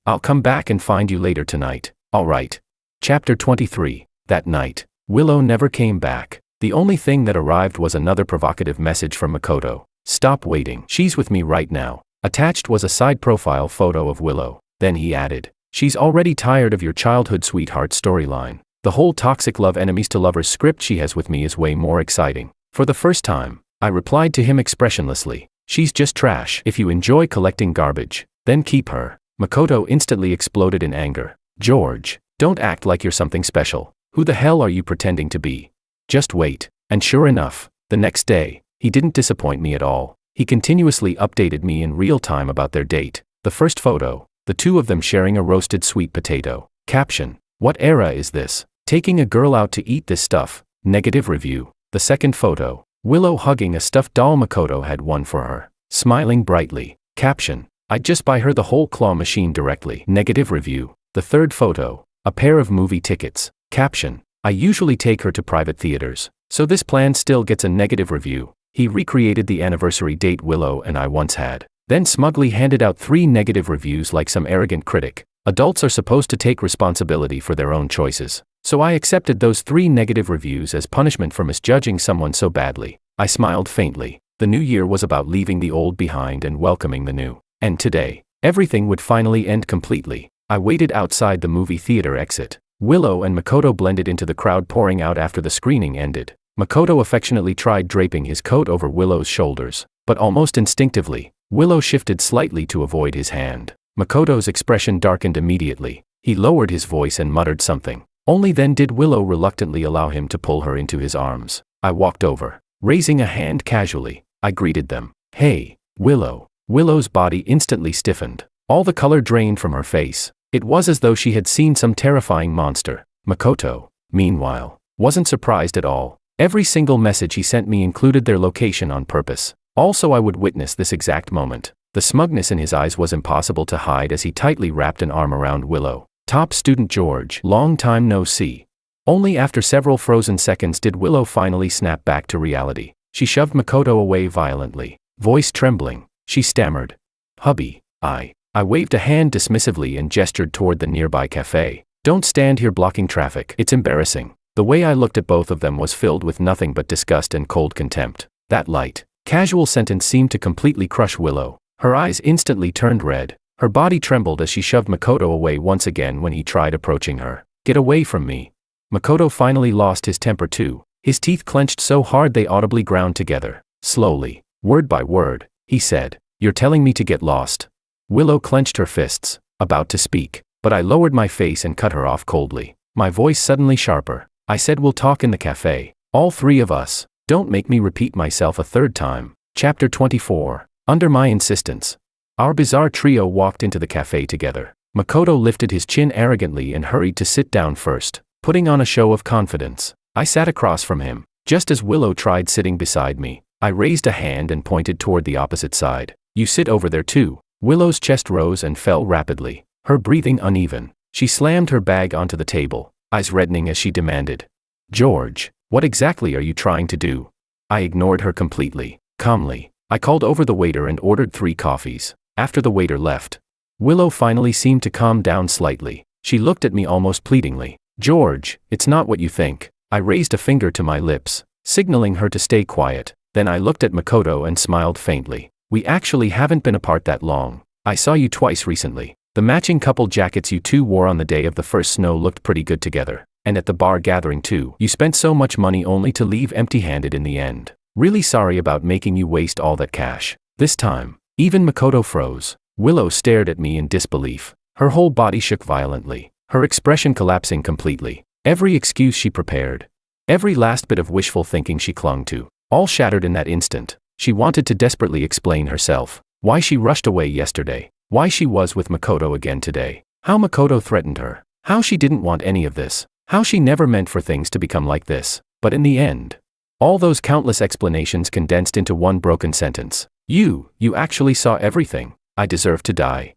I'll come back and find you later tonight. All right." Chapter 23. That night, Willow never came back. The only thing that arrived was another provocative message from Makoto. "Stop waiting. She's with me right now." Attached was a side profile photo of Willow. Then he added, "She's already tired of your childhood sweetheart storyline. The whole toxic love enemies to lovers script she has with me is way more exciting." For the first time, I replied to him expressionlessly, "She's just trash. If you enjoy collecting garbage, then keep her." Makoto instantly exploded in anger. "George, don't act like you're something special. Who the hell are you pretending to be? Just wait." And sure enough, the next day, he didn't disappoint me at all. He continuously updated me in real time about their date. The first photo, the two of them sharing a roasted sweet potato. Caption, "What era is this? Taking a girl out to eat this stuff." Negative review. The second photo, Willow hugging a stuffed doll Makoto had won for her, smiling brightly. Caption, "I'd just buy her the whole claw machine directly." Negative review. The third photo, a pair of movie tickets. Caption, "I usually take her to private theaters, so this plan still gets a negative review." He recreated the anniversary date Willow and I once had, then smugly handed out 3 negative reviews like some arrogant critic. Adults are supposed to take responsibility for their own choices, so I accepted those 3 negative reviews as punishment for misjudging someone so badly. I smiled faintly. The new year was about leaving the old behind and welcoming the new. And today, everything would finally end completely. I waited outside the movie theater exit. Willow and Makoto blended into the crowd pouring out after the screening ended. Makoto affectionately tried draping his coat over Willow's shoulders, but almost instinctively, Willow shifted slightly to avoid his hand. Makoto's expression darkened immediately. He lowered his voice and muttered something. Only then did Willow reluctantly allow him to pull her into his arms. I walked over. Raising a hand casually, I greeted them. "Hey, Willow." Willow's body instantly stiffened. All the color drained from her face. It was as though she had seen some terrifying monster. Makoto, meanwhile, wasn't surprised at all. Every single message he sent me included their location on purpose. Also, I would witness this exact moment. The smugness in his eyes was impossible to hide as he tightly wrapped an arm around Willow. "Top student George, long time no see." Only after several frozen seconds did Willow finally snap back to reality. She shoved Makoto away violently. Voice trembling, she stammered, "Hubby, I waved a hand dismissively and gestured toward the nearby cafe. "Don't stand here blocking traffic. It's embarrassing." The way I looked at both of them was filled with nothing but disgust and cold contempt. That light, casual sentence seemed to completely crush Willow. Her eyes instantly turned red. Her body trembled as she shoved Makoto away once again when he tried approaching her. "Get away from me." Makoto finally lost his temper too. His teeth clenched so hard they audibly ground together. Slowly, word by word, he said, "You're telling me to get lost." Willow clenched her fists, about to speak, but I lowered my face and cut her off coldly. My voice suddenly sharper. I said, "We'll talk in the cafe. All three of us. Don't make me repeat myself a third time." Chapter 24. Under my insistence. Our bizarre trio walked into the cafe together. Makoto lifted his chin arrogantly and hurried to sit down first, putting on a show of confidence. I sat across from him. Just as Willow tried sitting beside me, I raised a hand and pointed toward the opposite side. "You sit over there too." Willow's chest rose and fell rapidly, her breathing uneven. She slammed her bag onto the table, eyes reddening as she demanded, "George, what exactly are you trying to do?" I ignored her completely. Calmly, I called over the waiter and ordered 3 coffees. After the waiter left, Willow finally seemed to calm down slightly. She looked at me almost pleadingly. "George, it's not what you think." I raised a finger to my lips, signaling her to stay quiet. Then I looked at Makoto and smiled faintly. "We actually haven't been apart that long. I saw you twice recently. The matching couple jackets you two wore on the day of the first snow looked pretty good together. And at the bar gathering too. You spent so much money only to leave empty-handed in the end. Really sorry about making you waste all that cash." This time, even Makoto froze. Willow stared at me in disbelief. Her whole body shook violently, her expression collapsing completely. Every excuse she prepared, every last bit of wishful thinking she clung to, all shattered in that instant. She wanted to desperately explain herself. Why she rushed away yesterday. Why she was with Makoto again today. How Makoto threatened her. How she didn't want any of this. How she never meant for things to become like this. But in the end, all those countless explanations condensed into one broken sentence. You actually saw everything. I deserve to die.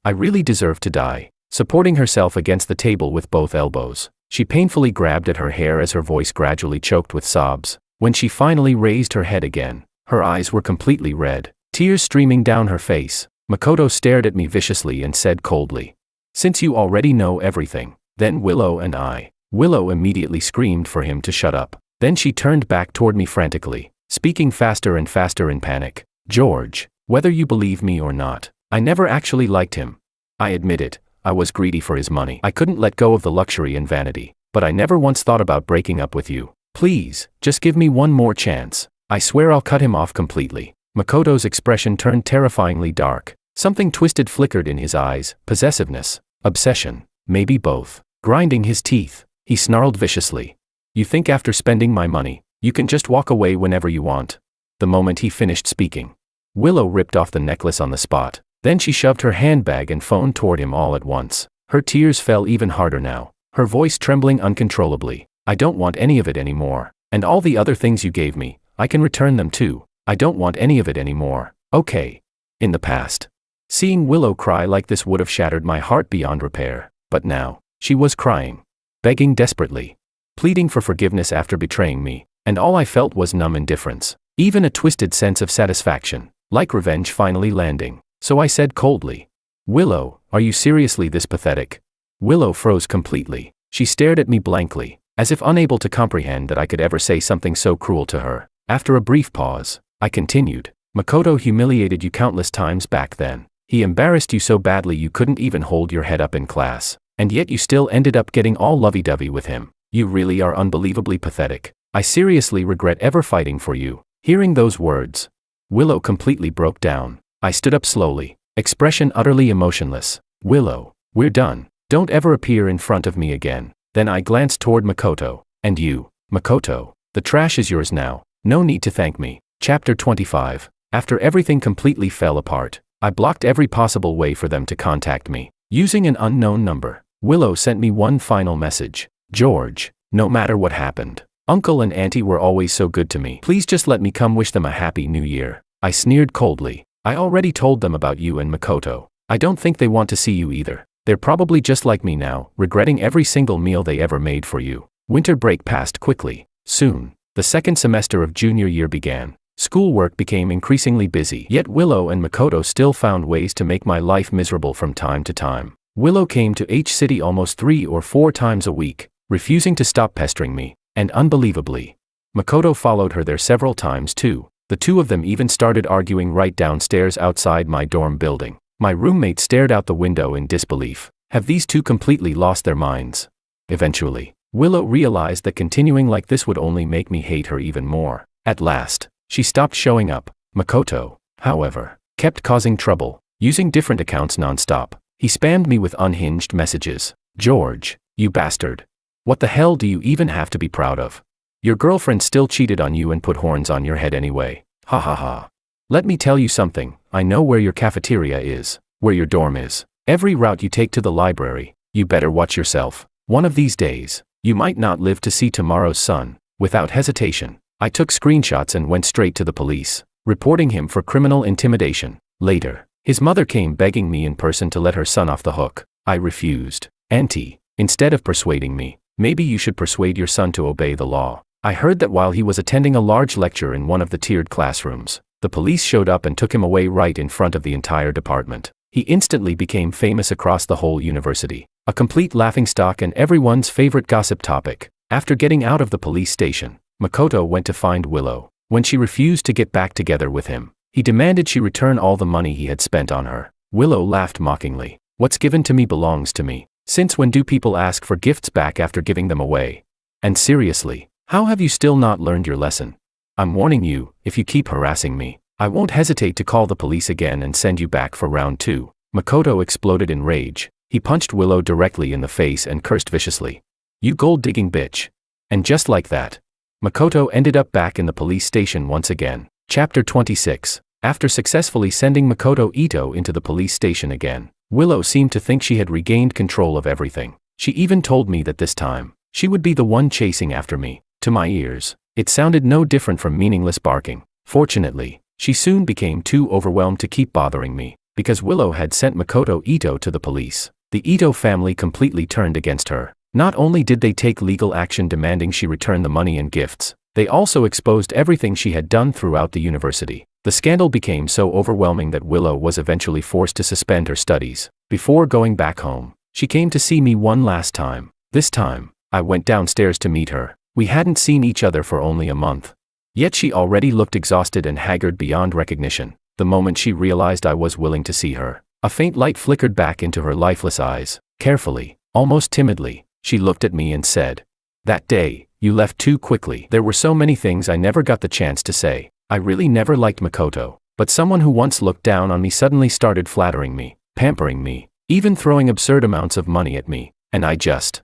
I really deserve to die." Supporting herself against the table with both elbows, she painfully grabbed at her hair as her voice gradually choked with sobs. When she finally raised her head again, her eyes were completely red, tears streaming down her face. Makoto stared at me viciously and said coldly, "Since you already know everything, then Willow and I." Willow immediately screamed for him to shut up. Then she turned back toward me frantically, speaking faster and faster in panic. "George, whether you believe me or not, I never actually liked him. I admit it, I was greedy for his money. I couldn't let go of the luxury and vanity, but I never once thought about breaking up with you. Please, just give me one more chance. I swear I'll cut him off completely." Makoto's expression turned terrifyingly dark. Something twisted flickered in his eyes, possessiveness, obsession, maybe both. Grinding his teeth, he snarled viciously, "You think after spending my money, you can just walk away whenever you want?" The moment he finished speaking, Willow ripped off the necklace on the spot. Then she shoved her handbag and phone toward him all at once. Her tears fell even harder now, her voice trembling uncontrollably. "I don't want any of it anymore. And all the other things you gave me, I can return them too. I don't want any of it anymore. Okay." In the past, seeing Willow cry like this would have shattered my heart beyond repair. But now, she was crying, begging desperately, pleading for forgiveness after betraying me, and all I felt was numb indifference, even a twisted sense of satisfaction, like revenge finally landing. So I said coldly, "Willow, are you seriously this pathetic?" Willow froze completely. She stared at me blankly, as if unable to comprehend that I could ever say something so cruel to her. After a brief pause, I continued, "Makoto humiliated you countless times back then. He embarrassed you so badly you couldn't even hold your head up in class. And yet you still ended up getting all lovey-dovey with him. You really are unbelievably pathetic. I seriously regret ever fighting for you." Hearing those words, Willow completely broke down. I stood up slowly, expression utterly emotionless. "Willow, we're done. Don't ever appear in front of me again." Then I glanced toward Makoto. "And you, Makoto, the trash is yours now. No need to thank me." Chapter 25. After everything completely fell apart, I blocked every possible way for them to contact me. Using an unknown number, Willow sent me one final message. "George, no matter what happened, Uncle and Auntie were always so good to me. Please just let me come wish them a happy new year." I sneered coldly. "I already told them about you and Makoto. I don't think they want to see you either. They're probably just like me now, regretting every single meal they ever made for you." Winter break passed quickly. Soon, the second semester of junior year began. Schoolwork became increasingly busy, yet Willow and Makoto still found ways to make my life miserable from time to time. Willow came to H City almost 3 or 4 times a week, refusing to stop pestering me, and unbelievably, Makoto followed her there several times too. The two of them even started arguing right downstairs outside my dorm building. My roommate stared out the window in disbelief. Have these two completely lost their minds? Eventually, Willow realized that continuing like this would only make me hate her even more. At last, she stopped showing up. Makoto, however, kept causing trouble, using different accounts non-stop. He spammed me with unhinged messages. George, you bastard. What the hell do you even have to be proud of? Your girlfriend still cheated on you and put horns on your head anyway. Ha ha ha. Let me tell you something, I know where your cafeteria is, where your dorm is, every route you take to the library. You better watch yourself. One of these days, you might not live to see tomorrow's sun. Without hesitation, I took screenshots and went straight to the police, reporting him for criminal intimidation. Later, his mother came begging me in person to let her son off the hook. I refused. Auntie, instead of persuading me, maybe you should persuade your son to obey the law. I heard that while he was attending a large lecture in one of the tiered classrooms, the police showed up and took him away right in front of the entire department. He instantly became famous across the whole university, a complete laughingstock and everyone's favorite gossip topic. After getting out of the police station, Makoto went to find Willow. When she refused to get back together with him, he demanded she return all the money he had spent on her. Willow laughed mockingly. What's given to me belongs to me. Since when do people ask for gifts back after giving them away? And seriously, how have you still not learned your lesson? I'm warning you, if you keep harassing me, I won't hesitate to call the police again and send you back for round 2. Makoto exploded in rage. He punched Willow directly in the face and cursed viciously. You gold-digging bitch. And just like that, Makoto ended up back in the police station once again. Chapter 26. After successfully sending Makoto Ito into the police station again, Willow seemed to think she had regained control of everything. She even told me that this time, she would be the one chasing after me. To my ears, it sounded no different from meaningless barking. Fortunately, she soon became too overwhelmed to keep bothering me, because Willow had sent Makoto Ito to the police. The Ito family completely turned against her. Not only did they take legal action demanding she return the money and gifts, they also exposed everything she had done throughout the university. The scandal became so overwhelming that Willow was eventually forced to suspend her studies. Before going back home, she came to see me one last time. This time, I went downstairs to meet her. We hadn't seen each other for only a month. Yet she already looked exhausted and haggard beyond recognition. The moment she realized I was willing to see her, a faint light flickered back into her lifeless eyes. Carefully, almost timidly, she looked at me and said, "That day, you left too quickly." There were so many things I never got the chance to say. I really never liked Makoto, but someone who once looked down on me suddenly started flattering me, pampering me, even throwing absurd amounts of money at me, and I just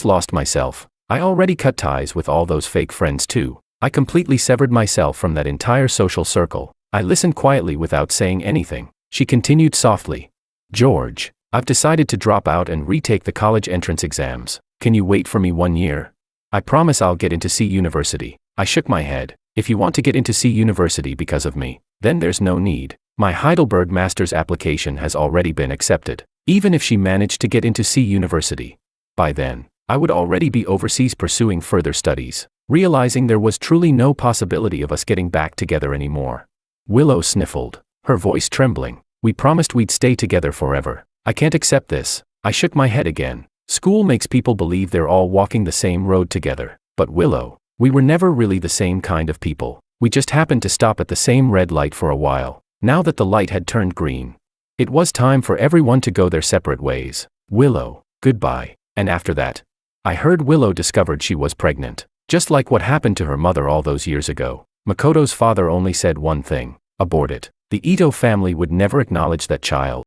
lost myself. I already cut ties with all those fake friends too. I completely severed myself from that entire social circle. I listened quietly without saying anything. She continued softly, "George, I've decided to drop out and retake the college entrance exams. Can you wait for me 1 year? I promise I'll get into C University." I shook my head. If you want to get into C University because of me, then there's no need. My Heidelberg master's application has already been accepted. Even if she managed to get into C University, by then, I would already be overseas pursuing further studies. Realizing there was truly no possibility of us getting back together anymore, Willow sniffled, her voice trembling. "We promised we'd stay together forever. I can't accept this." I shook my head again. School makes people believe they're all walking the same road together. But Willow, we were never really the same kind of people. We just happened to stop at the same red light for a while. Now that the light had turned green, it was time for everyone to go their separate ways. Willow, goodbye. And after that, I heard Willow discovered she was pregnant. Just like what happened to her mother all those years ago, Makoto's father only said one thing: abort it. The Ito family would never acknowledge that child.